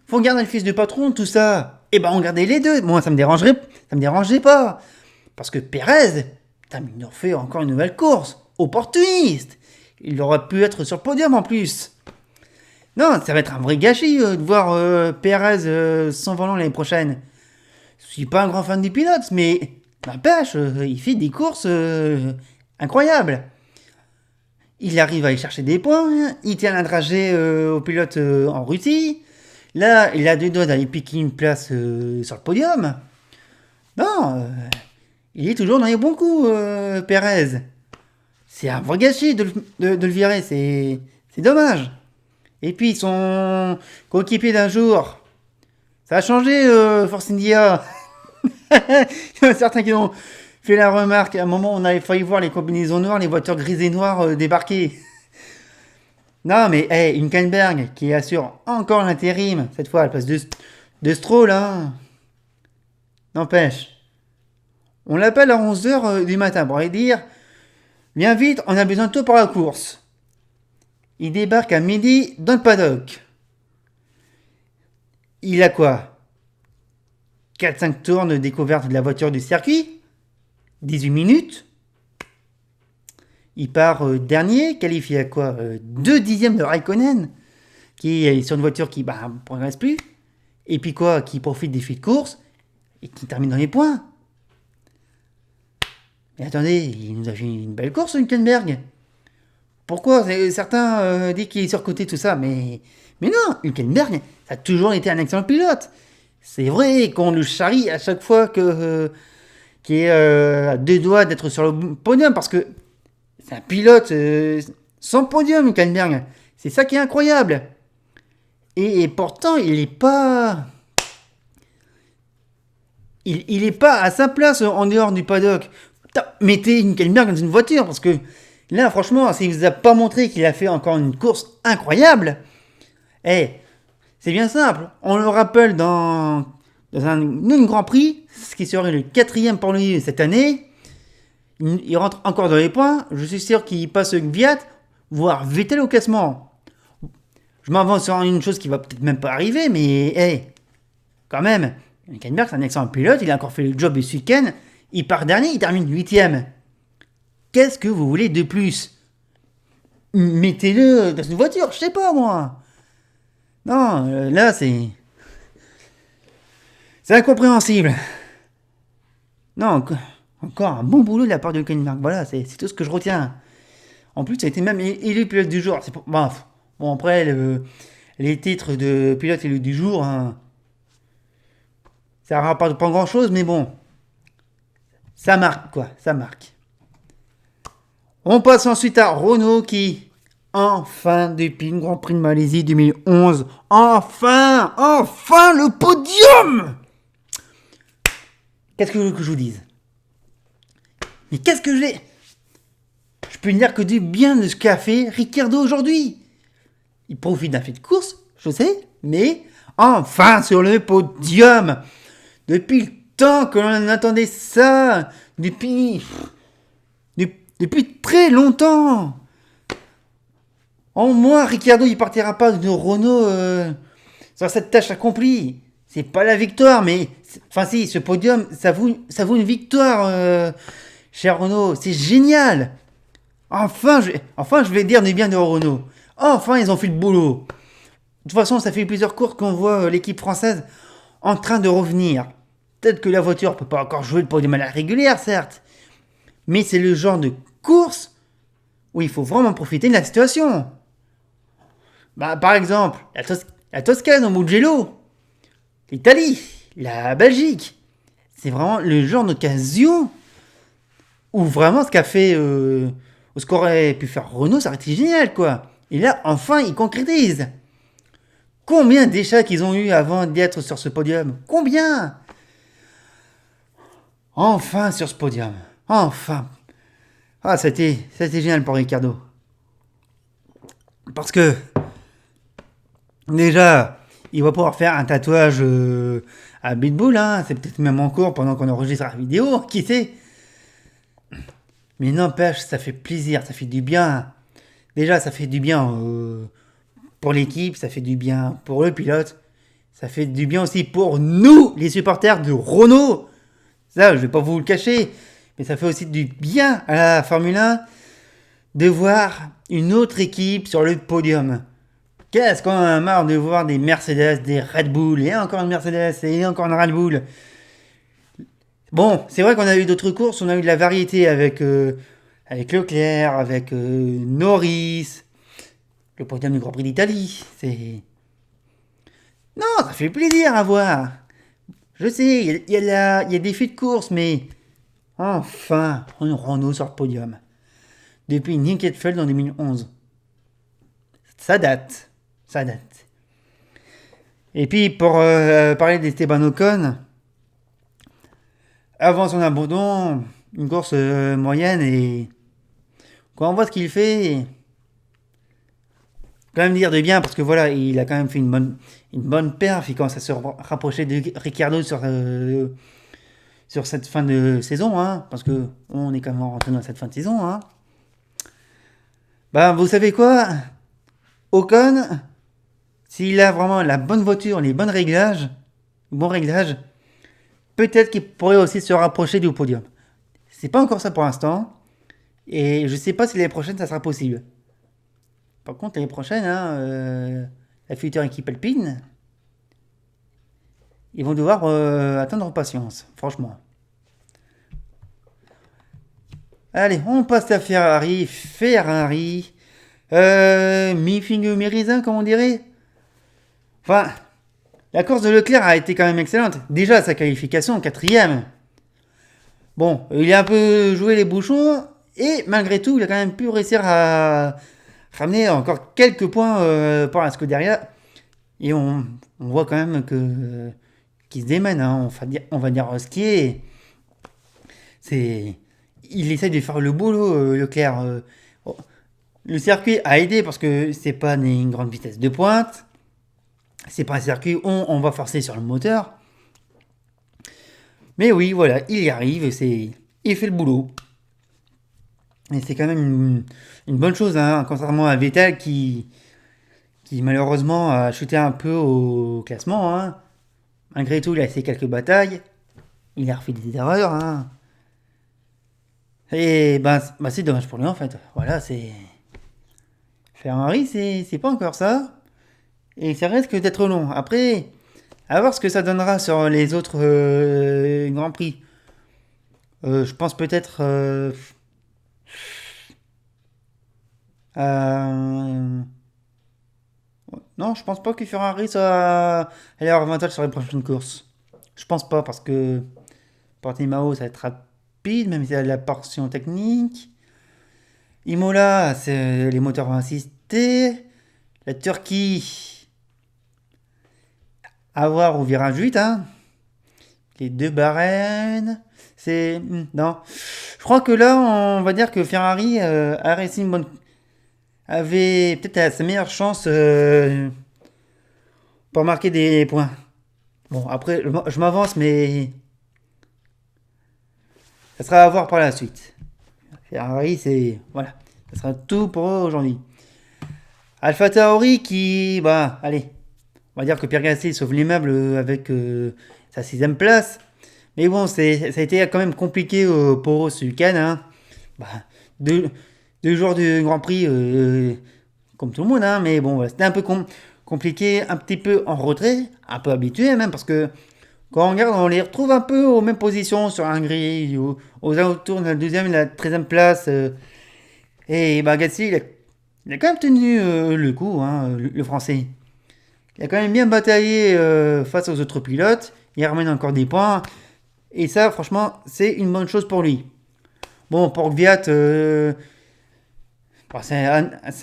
faut garder le fils du patron, tout ça. On gardait les deux. Moi, ça me dérangeait pas. Parce que Perez, il leur fait encore une nouvelle course. Opportuniste. Il aurait pu être sur le podium en plus. Non, ça va être un vrai gâchis de voir Perez sans volant l'année prochaine. Je suis pas un grand fan du pilote, mais n'empêche, il fait des courses incroyables. Il arrive à y chercher des points, il tient un trajet au pilote en Russie. Là, il a deux doigts d'aller piquer une place sur le podium. Non, il est toujours dans les bons coups, Pérez. C'est un vrai gâchis de le virer, c'est dommage. Et puis son coéquipier d'un jour, ça a changé, Force India. Il y en a certains qui ont fait la remarque. À un moment, on avait failli voir les combinaisons noires, les voitures grises et noires débarquer. Non, mais hey, Hülkenberg qui assure encore l'intérim, cette fois à la place de Stroll, hein. N'empêche. On l'appelle à 11h du matin pour lui dire viens vite, on a besoin de toi pour la course. Il débarque à midi dans le paddock. Il a quoi 4-5 tours de découverte de la voiture du circuit 18 minutes. Il part dernier, qualifié à quoi 2 dixièmes de Raikkonen, qui est sur une voiture qui ne progresse plus. Et puis quoi, qui profite des filles de course et qui termine dans les points. Mais attendez, il nous a fait une belle course, Hülkenberg. Pourquoi certains disent qu'il est surcoté tout ça, mais non, Hülkenberg, ça a toujours été un excellent pilote. C'est vrai qu'on le charrie à chaque fois qu'il est à deux doigts d'être sur le podium, parce que c'est un pilote sans podium, Hülkenberg. C'est ça qui est incroyable. Et pourtant, il n'est pas... Il est pas à sa place en dehors du paddock. Putain, mettez Hülkenberg dans une voiture, parce que là, franchement, s'il ne vous a pas montré qu'il a fait encore une course incroyable, c'est bien simple. On le rappelle dans un Grand Prix, ce qui serait le 4e pour lui cette année. Il rentre encore dans les points. Je suis sûr qu'il passe Gviat, voire Vettel au classement. Je m'avance sur une chose qui va peut-être même pas arriver, mais quand même, Hülkenberg, c'est un excellent pilote. Il a encore fait le job ce week-end. Il part dernier, il termine 8e. Qu'est-ce que vous voulez de plus? Mettez-le dans une voiture, je sais pas moi. Non, là c'est incompréhensible. Non, encore un bon boulot de la part de Hülkenberg. Voilà, c'est tout ce que je retiens. En plus, ça a été même élu pilote du jour. Bon, après, les titres de pilote élu du jour, hein, ça ne rapporte pas grand-chose, mais bon, ça marque, quoi, ça marque. On passe ensuite à Renault qui, enfin, depuis le Grand Prix de Malaisie 2011, enfin le podium! Qu'est-ce que vous voulez que je vous dise? Mais qu'est-ce que j'ai? Je peux dire que du bien de ce qu'a fait Ricciardo aujourd'hui. Il profite d'un fait de course, je sais, mais enfin sur le podium. Depuis le temps que l'on attendait ça, depuis très longtemps. En moi, Ricciardo, il partira pas de Renault sur cette tâche accomplie. C'est pas la victoire, mais enfin si, ce podium, ça vaut une victoire, cher Renault. C'est génial. Enfin, je vais dire du bien de Renault. Enfin, ils ont fait le boulot. De toute façon, ça fait plusieurs courses qu'on voit l'équipe française en train de revenir. Peut-être que la voiture peut pas encore jouer le podium à la régulière, certes. Mais c'est le genre de course où il faut vraiment profiter de la situation. Par exemple, la Toscane au Mugello, l'Italie, la Belgique. C'est vraiment le genre d'occasion où vraiment ce qu'a fait, ce qu'aurait pu faire Renault, ça aurait été génial, quoi. Et là, enfin, ils concrétisent. Combien d'échecs ils ont eu avant d'être sur ce podium? Combien? Enfin sur ce podium. Enfin. Ah, c'était génial pour Ricciardo. Parce que, déjà, il va pouvoir faire un tatouage à Pitbull. Hein. C'est peut-être même en cours pendant qu'on enregistre la vidéo. Qui sait? Mais n'empêche, ça fait plaisir, ça fait du bien. Déjà, ça fait du bien pour l'équipe, ça fait du bien pour le pilote. Ça fait du bien aussi pour nous, les supporters de Renault. Ça, je vais pas vous le cacher. Mais ça fait aussi du bien à la Formule 1 de voir une autre équipe sur le podium. Qu'est-ce qu'on a marre de voir des Mercedes, des Red Bull, et encore une Mercedes, et encore une Red Bull. Bon, c'est vrai qu'on a eu d'autres courses, on a eu de la variété avec Leclerc, avec Norris, le podium du Grand Prix d'Italie. Non, ça fait plaisir à voir. Je sais, il y a des filles de course, mais enfin, un Renault sur le podium. Depuis Ninketfeld en 2011. Ça date. Ça date. Et puis, pour parler d'Esteban Ocon, avant son abandon, une course moyenne et quand on voit ce qu'il fait, quand même dire de bien parce que voilà, il a quand même fait une bonne perf, il commence à se rapprocher de Ricciardo sur cette fin de saison, hein, parce que on est quand même rentré dans cette fin de saison. Hein. Ben, vous savez quoi, Ocon, s'il a vraiment la bonne voiture, les bons réglages, peut-être qu'il pourrait aussi se rapprocher du podium. C'est pas encore ça pour l'instant. Et je sais pas si l'année prochaine ça sera possible. Par contre, l'année prochaine, hein, la future équipe alpine, ils vont devoir attendre patience, franchement. Allez, on passe à Ferrari. Ferrari. Mi-figue, mi-raisin, comme on dirait. Enfin, la course de Leclerc a été quand même excellente. Déjà, sa qualification, quatrième. Bon, il a un peu joué les bouchons. Et malgré tout, il a quand même pu réussir à ramener encore quelques points pour la Scuderia. Et on voit quand même que qu'il se démène. Hein. On va dire skier. Il essaie de faire le boulot, Leclerc. Le circuit a aidé parce que c'est pas une grande vitesse de pointe. C'est pas un circuit où on va forcer sur le moteur. Mais oui, voilà, il y arrive. Il fait le boulot. Et c'est quand même une bonne chose, hein, contrairement à Vettel qui malheureusement a chuté un peu au classement. Hein. Malgré tout, il a fait quelques batailles. Il a refait des erreurs. Hein. Et c'est dommage pour lui en fait. Voilà, c'est. Ferrari, c'est pas encore ça. Et ça risque d'être long. Après, à voir ce que ça donnera sur les autres Grands Prix. Je pense peut-être. Non, je pense pas que Ferrari soit aller avoir avantage sur les prochaines courses. Je pense pas parce que Portimao ça va être rapide, même si y a de la portion technique. Imola, les moteurs vont insister. La Turquie, à voir au virage 8. Hein. Les deux Bahreïn, non. Je crois que là, on va dire que Ferrari a réussi avait peut-être sa meilleure chance pour marquer des points. Bon, après, je m'avance, mais ça sera à voir par la suite. Ferrari, voilà. Ça sera tout pour eux aujourd'hui. Alpha Tauri qui... allez. On va dire que Pierre Gasly sauve l'immeuble avec sa 6ème place. Mais bon, ça a été quand même compliqué pour eux ce week-end. Hein. Deux jours du Grand Prix, comme tout le monde. Hein, mais bon, c'était un peu compliqué, un petit peu en retrait. Un peu habitué même, parce que quand on regarde, on les retrouve un peu aux mêmes positions sur un grille, aux alentours de la 2ème et la 13ème place. Et Gasly, il a quand même tenu le coup, hein, le français. Il a quand même bien bataillé face aux autres pilotes. Il ramène encore des points. Et ça, franchement, c'est une bonne chose pour lui. Bon, pour Gviat, c'est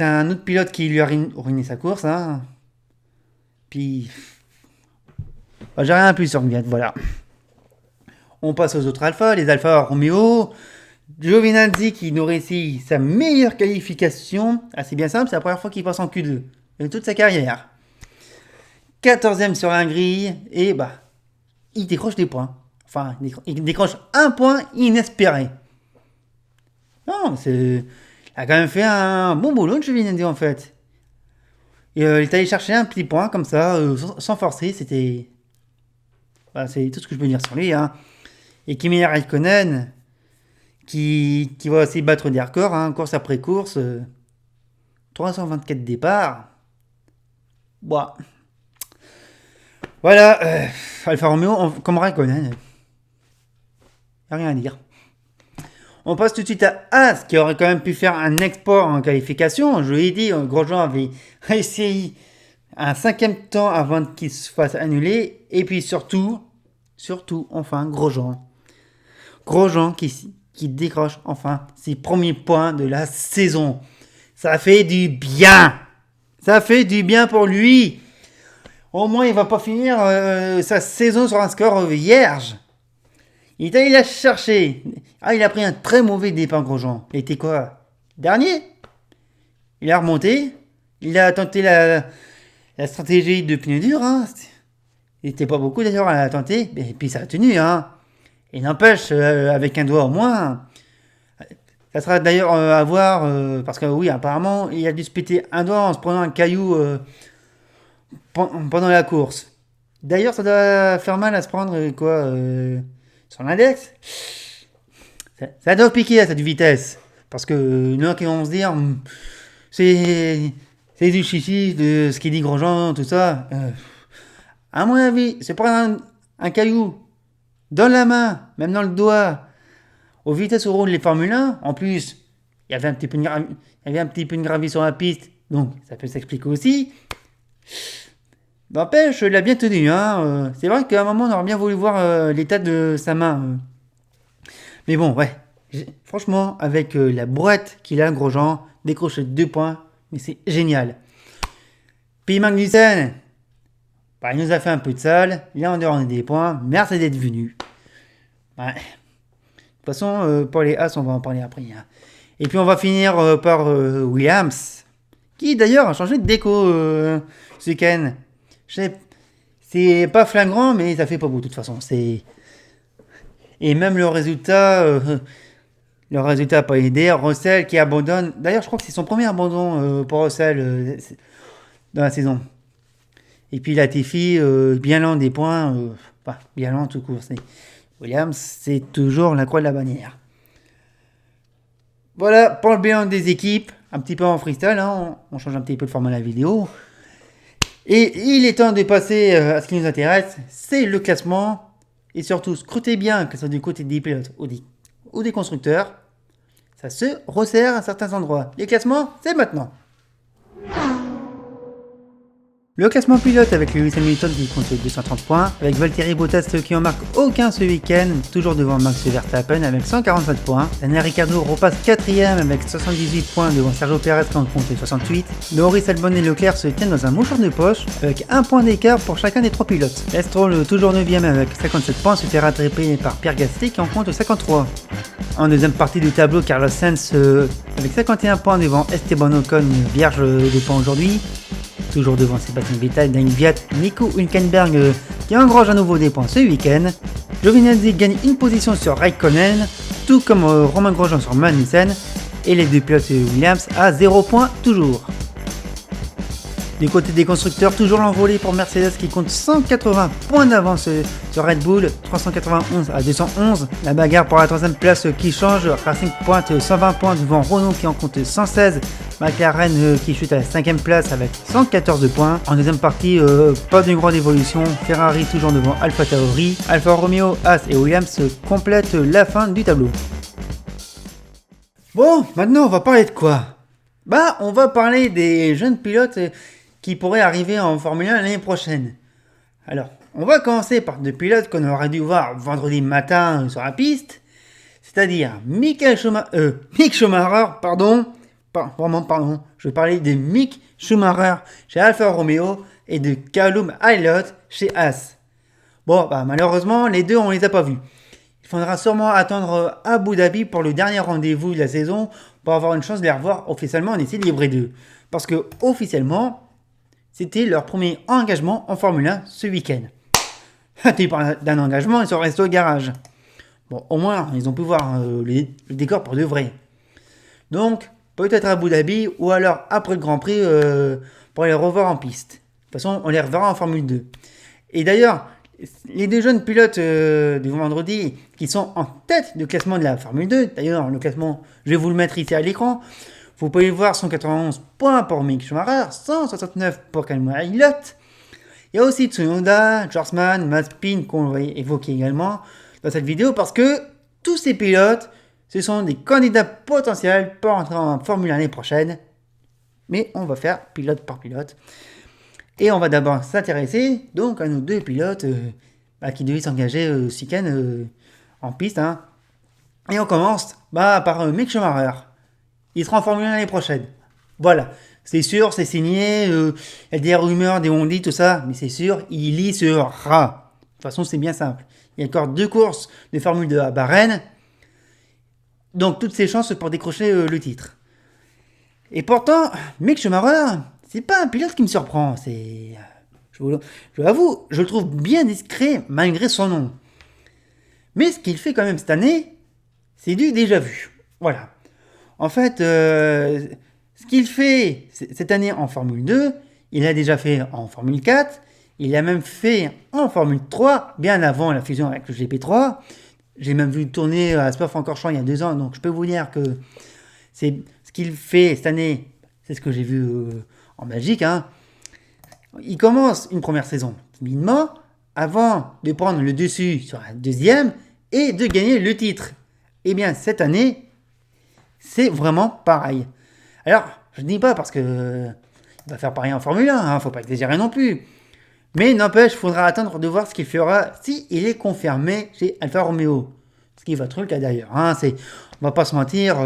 un autre pilote qui lui a ruiné sa course. Hein. Puis, j'ai rien plus sur Gviat, voilà. On passe aux autres Alpha, les Alpha Romeo. Giovinazzi qui nous réussit sa meilleure qualification. C'est bien simple, c'est la première fois qu'il passe en Q2 de toute sa carrière. 14ème sur un grille et il décroche des points. Enfin, il décroche un point inespéré. Non, il a quand même fait un bon boulot de Giovinazzi en fait. Et il est allé chercher un petit point comme ça, sans forcer. C'était. C'est tout ce que je peux dire sur lui. Hein. Et Kimi Raikkonen qui va aussi battre des records, hein, course après course. 324 départs. Voilà, Alfa Romeo, comme Raikkonen. Y a rien à dire. On passe tout de suite à As, qui aurait quand même pu faire un export en qualification. Je l'ai dit, Grosjean avait réussi un 5ème temps avant qu'il se fasse annuler. Et puis surtout, surtout enfin Grosjean. Grosjean qui décroche enfin ses premiers points de la saison. Ça fait du bien. Ça fait du bien pour lui. Au moins, il va pas finir sa saison sur un score vierge. Il est allé la chercher. Ah, il a pris un très mauvais départ, Grosjean. Il était quoi? Dernier. Il a remonté. Il a tenté la stratégie de pneus durs. Hein. Il n'était pas beaucoup d'ailleurs à la tenter. Et puis ça a tenu. Hein. Et n'empêche, avec un doigt au moins. Ça sera d'ailleurs à voir. Parce que oui, apparemment, il a dû se péter un doigt en se prenant un caillou pendant la course. D'ailleurs, ça doit faire mal à se prendre sur l'index. Ça doit piquer à cette vitesse. Parce que il y en a qui vont se dire c'est du chichi de ce qu'il dit Grosjean, tout ça. À mon avis, se prendre un caillou dans la main, même dans le doigt, aux vitesses où roulent les Formule 1, en plus, il y avait un petit peu de gravier sur la piste, donc ça peut s'expliquer aussi. N'empêche, il a bien tenu. Hein. C'est vrai qu'à un moment, on aurait bien voulu voir l'état de sa main. Mais bon, ouais. Franchement, avec la brouette qu'il a, Grosjean, décrocher 2 points, mais c'est génial. Puis Magnussen, il nous a fait un peu de salle, il a en dehors des points, merci d'être venu. Ouais. De toute façon, pour les As, on va en parler après. Hein. Et puis on va finir par Williams, qui d'ailleurs a changé de déco ce week-end. C'est pas flagrant, mais ça fait pas beau de toute façon. Et même le résultat n'a pas aidé. Russell qui abandonne. D'ailleurs, je crois que c'est son premier abandon pour Russell dans la saison. Et puis Latifi, bien loin des points. Bien loin tout court. Williams, c'est toujours la croix de la bannière. Voilà pour le bilan des équipes. Un petit peu en freestyle. Hein, on change un petit peu le format de la vidéo. Et il est temps de passer à ce qui nous intéresse. C'est le classement. Et surtout, scrutez bien, que ce soit du côté des pilotes ou des constructeurs. Ça se resserre à certains endroits. Les classements, c'est maintenant. Le classement pilote avec Lewis Hamilton qui compte 230 points, avec Valtteri Bottas qui en marque aucun ce week-end, toujours devant Max Verstappen avec 147 points. Daniel Ricciardo repasse 4ème avec 78 points devant Sergio Perez qui en compte 68. Norris, Albon et Leclerc se tiennent dans un mouchoir de poche avec 1 point d'écart pour chacun des 3 pilotes. Stroll toujours 9ème avec 57 points se fait rattraper par Pierre Gasly qui en compte 53. En deuxième partie du tableau, Carlos Sainz avec 51 points devant Esteban Ocon, vierge de points aujourd'hui. Toujours devant Sébastien Vettel, Daniel Kvyat, Nico Hülkenberg qui engrange à nouveau des points ce week-end. Giovinazzi gagne une position sur Raikkonen, tout comme Romain Grosjean sur Magnussen. Et les deux pilotes Williams à 0 points toujours. Du côté des constructeurs, toujours l'envolée pour Mercedes qui compte 180 points d'avance sur Red Bull, 391 à 211. La bagarre pour la 3ème place qui change, Racing pointe 120 points devant Renault qui en compte 116. McLaren qui chute à la 5ème place avec 114 points. En deuxième partie, pas de grande évolution. Ferrari toujours devant Alpha Tauri. Alfa Romeo, Haas et Williams complètent la fin du tableau. Bon, maintenant on va parler de quoi? On va parler des jeunes pilotes qui pourraient arriver en Formule 1 l'année prochaine. Alors, on va commencer par deux pilotes qu'on aurait dû voir vendredi matin sur la piste. C'est-à-dire Mick Schumacher, pardon. Je vais parler de Mick Schumacher chez Alfa Romeo et de Callum Ilott chez Haas. Bon, malheureusement, les deux, on les a pas vus. Il faudra sûrement attendre Abu Dhabi pour le dernier rendez-vous de la saison pour avoir une chance de les revoir officiellement en essai libre 2. Parce que, officiellement, c'était leur premier engagement en Formule 1 ce week-end. Tu parles d'un engagement, ils sont restés au garage. Bon, au moins, ils ont pu voir le décor pour de vrai. Donc, peut-être à Abu Dhabi ou alors après le Grand Prix pour les revoir en piste. De toute façon, on les reverra en Formule 2. Et d'ailleurs, les deux jeunes pilotes du vendredi qui sont en tête du classement de la Formule 2, d'ailleurs, le classement, je vais vous le mettre ici à l'écran. Vous pouvez voir 191 points pour Mick Schumacher, 169 pour Callum Ilott. Il y a aussi Tsunoda, Schwarzman, Mazepin qu'on va évoquer également dans cette vidéo parce que tous ces pilotes, ce sont des candidats potentiels pour entrer en Formule 1 l'année prochaine. Mais on va faire pilote par pilote. Et on va d'abord s'intéresser donc à nos deux pilotes, qui devait s'engager ce week-end en piste. Hein. Et on commence par Mick Schumacher. Il sera en Formule 1 l'année prochaine. Voilà. C'est sûr, c'est signé. Il y a des rumeurs, des on-dit, tout ça. Mais c'est sûr, il y sera. De toute façon, c'est bien simple. Il y a encore 2 courses de Formule 2 à Bahreïn. Donc, toutes ses chances pour décrocher le titre. Et pourtant, Mick Schumacher, c'est pas un pilote qui me surprend. Je l'avoue, je le trouve bien discret malgré son nom. Mais ce qu'il fait quand même cette année, c'est du déjà vu. Voilà. En fait, ce qu'il fait cette année en Formule 2, il l'a déjà fait en Formule 4, il l'a même fait en Formule 3, bien avant la fusion avec le GP3. J'ai même vu tourner à Spa-Francorchamps il y a 2 ans, donc je peux vous dire que c'est ce qu'il fait cette année, c'est ce que j'ai vu en Belgique. Hein. Il commence une première saison timidement, avant de prendre le dessus sur la deuxième et de gagner le titre. Eh bien, cette année, c'est vraiment pareil. Alors, je ne dis pas parce que il va faire pareil en Formule 1, hein, faut pas exagérer non plus. Mais n'empêche, il faudra attendre de voir ce qu'il fera si il est confirmé chez Alfa Romeo. Ce qui va être le cas d'ailleurs. Hein, on va pas se mentir,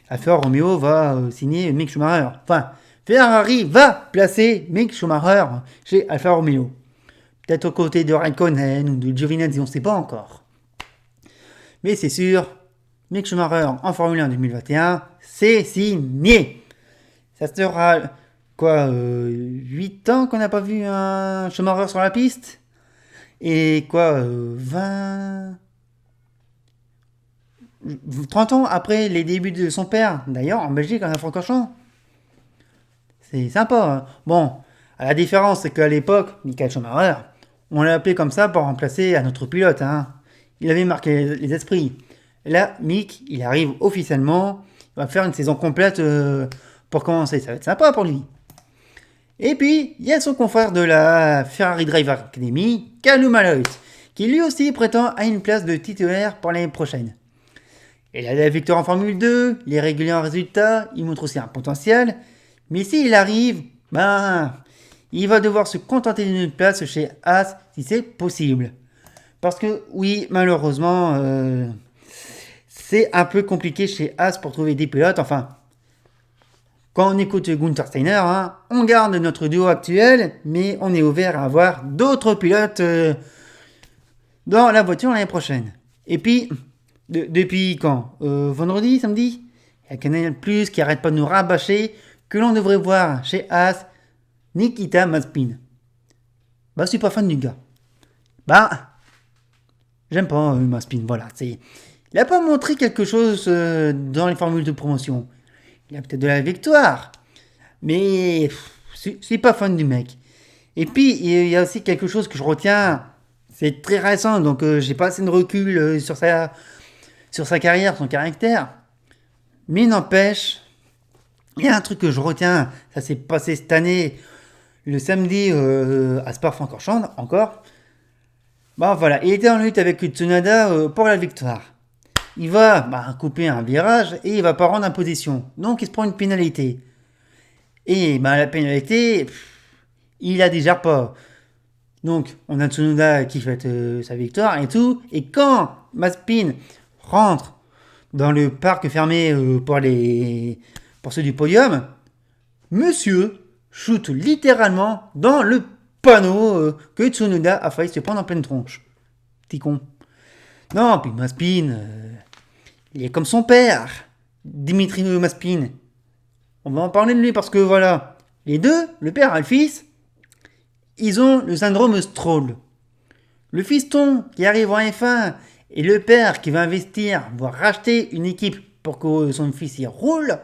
Alfa Romeo va signer Mick Schumacher. Enfin, Ferrari va placer Mick Schumacher chez Alfa Romeo. Peut-être aux côtés de Raikkonen ou de Giovinazzi, on ne sait pas encore. Mais c'est sûr, Mick Schumacher en Formule 1 2021, c'est signé. Ça sera 8 ans qu'on n'a pas vu un Schumacher sur la piste. Et 30 ans après les débuts de son père, d'ailleurs en Belgique, en Francorchamps. C'est sympa. Hein. Bon, la différence, c'est qu'à l'époque, Michael Schumacher, on l'a appelé comme ça pour remplacer un autre pilote. Hein. Il avait marqué les esprits. Là, Mick, il arrive officiellement. Il va faire une saison complète pour commencer. Ça va être sympa pour lui. Et puis, il y a son confrère de la Ferrari Driver Academy, Callum Malloy, qui lui aussi prétend à une place de titulaire pour l'année prochaine. Il a la victoire en Formule 2, il est régulier en résultats, il montre aussi un potentiel. Mais s'il arrive, il va devoir se contenter d'une place chez Haas si c'est possible. Parce que oui, malheureusement, c'est un peu compliqué chez Haas pour trouver des pilotes. Enfin, quand on écoute Gunther Steiner, hein, on garde notre duo actuel, mais on est ouvert à avoir d'autres pilotes dans la voiture l'année prochaine. Et puis, depuis quand vendredi, samedi, il y a Canal Plus qui arrête pas de nous rabâcher que l'on devrait voir chez Haas Nikita Mazepin. Je suis pas fan du gars. J'aime pas Mazepin, voilà. Il a pas montré quelque chose dans les formules de promotion. Il a peut-être de la victoire, mais c'est pas fan du mec. Et puis, il y a aussi quelque chose que je retiens, c'est très récent, donc j'ai pas assez de recul sur sa carrière, son caractère. Mais n'empêche, il y a un truc que je retiens, ça s'est passé cette année, le samedi à Spa-Francorchamps, encore. Voilà, il était en lutte avec Tsunoda pour la victoire. Il va couper un virage et il va pas rendre en position. Donc il se prend une pénalité. Et la pénalité, il la digère pas. Donc on a Tsunoda qui fête sa victoire et tout. Et quand Mazepin rentre dans le parc fermé pour ceux du podium, monsieur shoot littéralement dans le panneau que Tsunoda a failli se prendre en pleine tronche. Petit con. Non, puis Mazepin, il est comme son père, Dimitri Mazepin. On va en parler de lui parce que voilà, les deux, le père et le fils, ils ont le syndrome Stroll. Le fiston qui arrive en F1 et le père qui va investir, voire racheter une équipe pour que son fils y roule,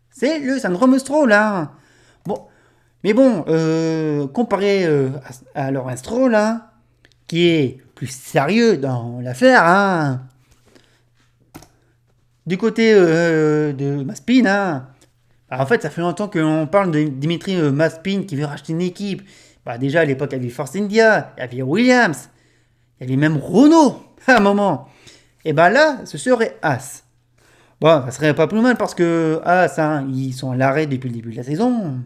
c'est le syndrome Stroll. Hein. Comparé à Lawrence Stroll, hein, qui est plus sérieux dans l'affaire, hein. Du côté de Mazepin, hein, en fait, ça fait longtemps qu'on parle de Dimitri Mazepin qui veut racheter une équipe. Déjà, à l'époque, il y avait Force India, il y avait Williams, il y avait même Renault à un moment. Et là, ce serait Haas. Ça serait pas plus mal parce que Haas, hein, ils sont à l'arrêt depuis le début de la saison.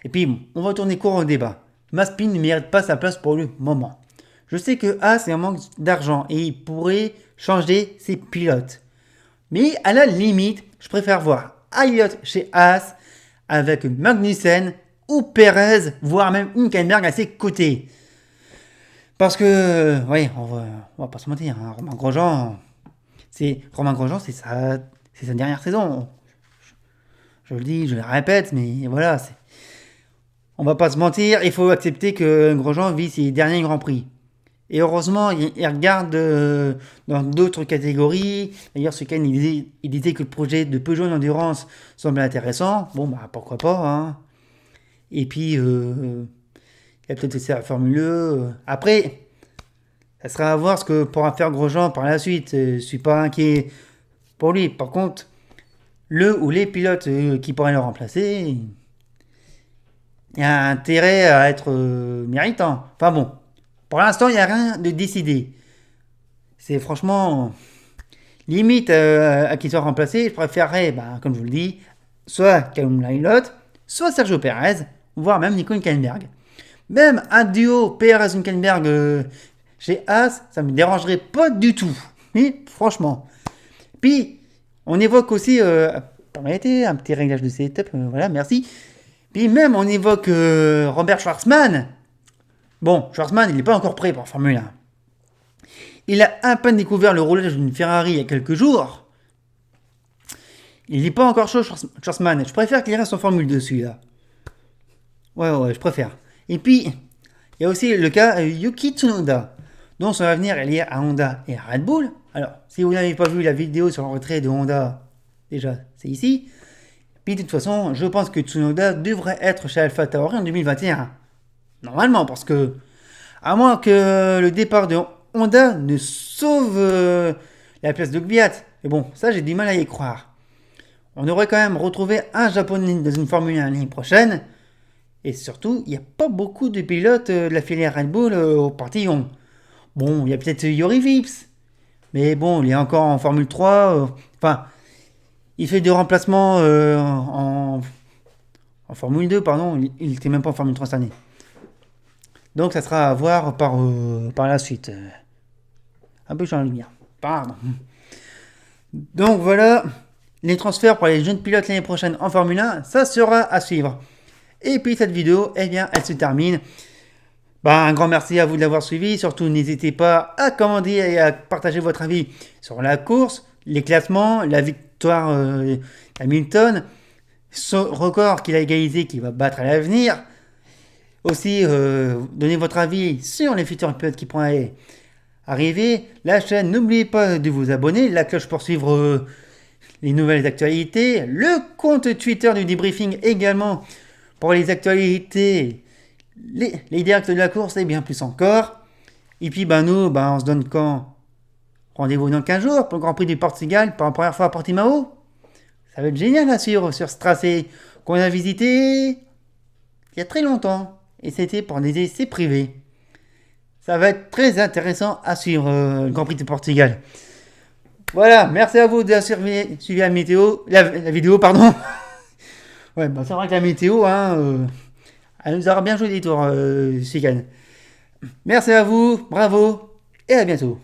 Et puis, on va tourner court au débat. Mazepin ne mérite pas sa place pour le moment. Je sais que Haas est en manque d'argent et il pourrait changer ses pilotes. Mais à la limite, je préfère voir Elliott chez Haas avec Magnussen ou Perez, voire même Hülkenberg à ses côtés. Parce que, oui, on va pas se mentir, hein, Romain Grosjean, c'est sa dernière saison. Je le dis, je le répète, mais voilà, on va pas se mentir, il faut accepter que Grosjean vit ses derniers Grands Prix. Et heureusement, il regarde dans d'autres catégories. D'ailleurs, ce week-end, il disait que le projet de Peugeot en Endurance semblait intéressant. Bon, bah pourquoi pas, hein. Et puis, il y a peut-être aussi la Formule E. Après, ça sera à voir ce que pourra faire Grosjean par la suite. Je suis pas inquiet pour lui. Par contre, le ou les pilotes qui pourraient le remplacer, il y a intérêt à être méritant. Enfin bon, pour l'instant, il n'y a rien de décidé. C'est franchement limite à qui soit remplacé. Je préférerais, bah, comme je vous le dis, soit Callum Lylott, soit Sergio Perez, voire même Nico Hülkenberg. Même un duo Perez-Hülkenberg chez Haas, ça me dérangerait pas du tout. Mais franchement. Puis, on évoque aussi, permettez, un petit réglage de setup, voilà, merci. Puis même, on évoque Robert Schwarzman. Bon, Schwarzman, il n'est pas encore prêt pour Formule 1. Il a à peine découvert le roulage d'une Ferrari il y a quelques jours. Il n'est pas encore chaud, Schwarzman. Je préfère qu'il reste en Formule 2, celui-là. Ouais, je préfère. Et puis, il y a aussi le cas Yuki Tsunoda, dont son avenir est lié à Honda et à Red Bull. Alors, si vous n'avez pas vu la vidéo sur le retrait de Honda, déjà, c'est ici. Puis, de toute façon, je pense que Tsunoda devrait être chez Alpha Tauri en 2021. Normalement, parce que, à moins que le départ de Honda ne sauve la place de Gviat. Mais bon, ça, j'ai du mal à y croire. On aurait quand même retrouvé un Japonais dans une Formule 1 l'année prochaine. Et surtout, il n'y a pas beaucoup de pilotes de la filière Red Bull au portillon. Bon, il y a peut-être Yori Vips. Mais bon, il est encore en Formule 3. Enfin, il fait des remplacements en Formule 2, pardon. Il n'était même pas en Formule 3 cette année. Donc, ça sera à voir par la suite. Un peu champ de lumière. Pardon. Donc, voilà. Les transferts pour les jeunes pilotes l'année prochaine en Formule 1, ça sera à suivre. Et puis, cette vidéo, eh bien, elle se termine. Un grand merci à vous de l'avoir suivi. Surtout, n'hésitez pas à commenter et à partager votre avis sur la course, les classements, la victoire Hamilton, ce record qu'il a égalisé, qu'il va battre à l'avenir. Aussi, donnez votre avis sur les futurs pilotes qui pourraient arriver. La chaîne, n'oubliez pas de vous abonner, la cloche pour suivre les nouvelles actualités, le compte Twitter du debriefing également pour les actualités, les directs de la course et bien plus encore. Et puis nous, on se donne quand? Rendez-vous dans 15 jours pour le Grand Prix du Portugal pour la première fois à Portimao. Ça va être génial à suivre sur ce tracé qu'on a visité il y a très longtemps. Et c'était pour des essais privés. Ça va être très intéressant à suivre le Grand Prix du Portugal. Voilà, merci à vous d'avoir suivi la vidéo, pardon. Ouais, c'est vrai que la météo, elle nous aura bien joué des tours ce week-end. Merci à vous, bravo, et à bientôt.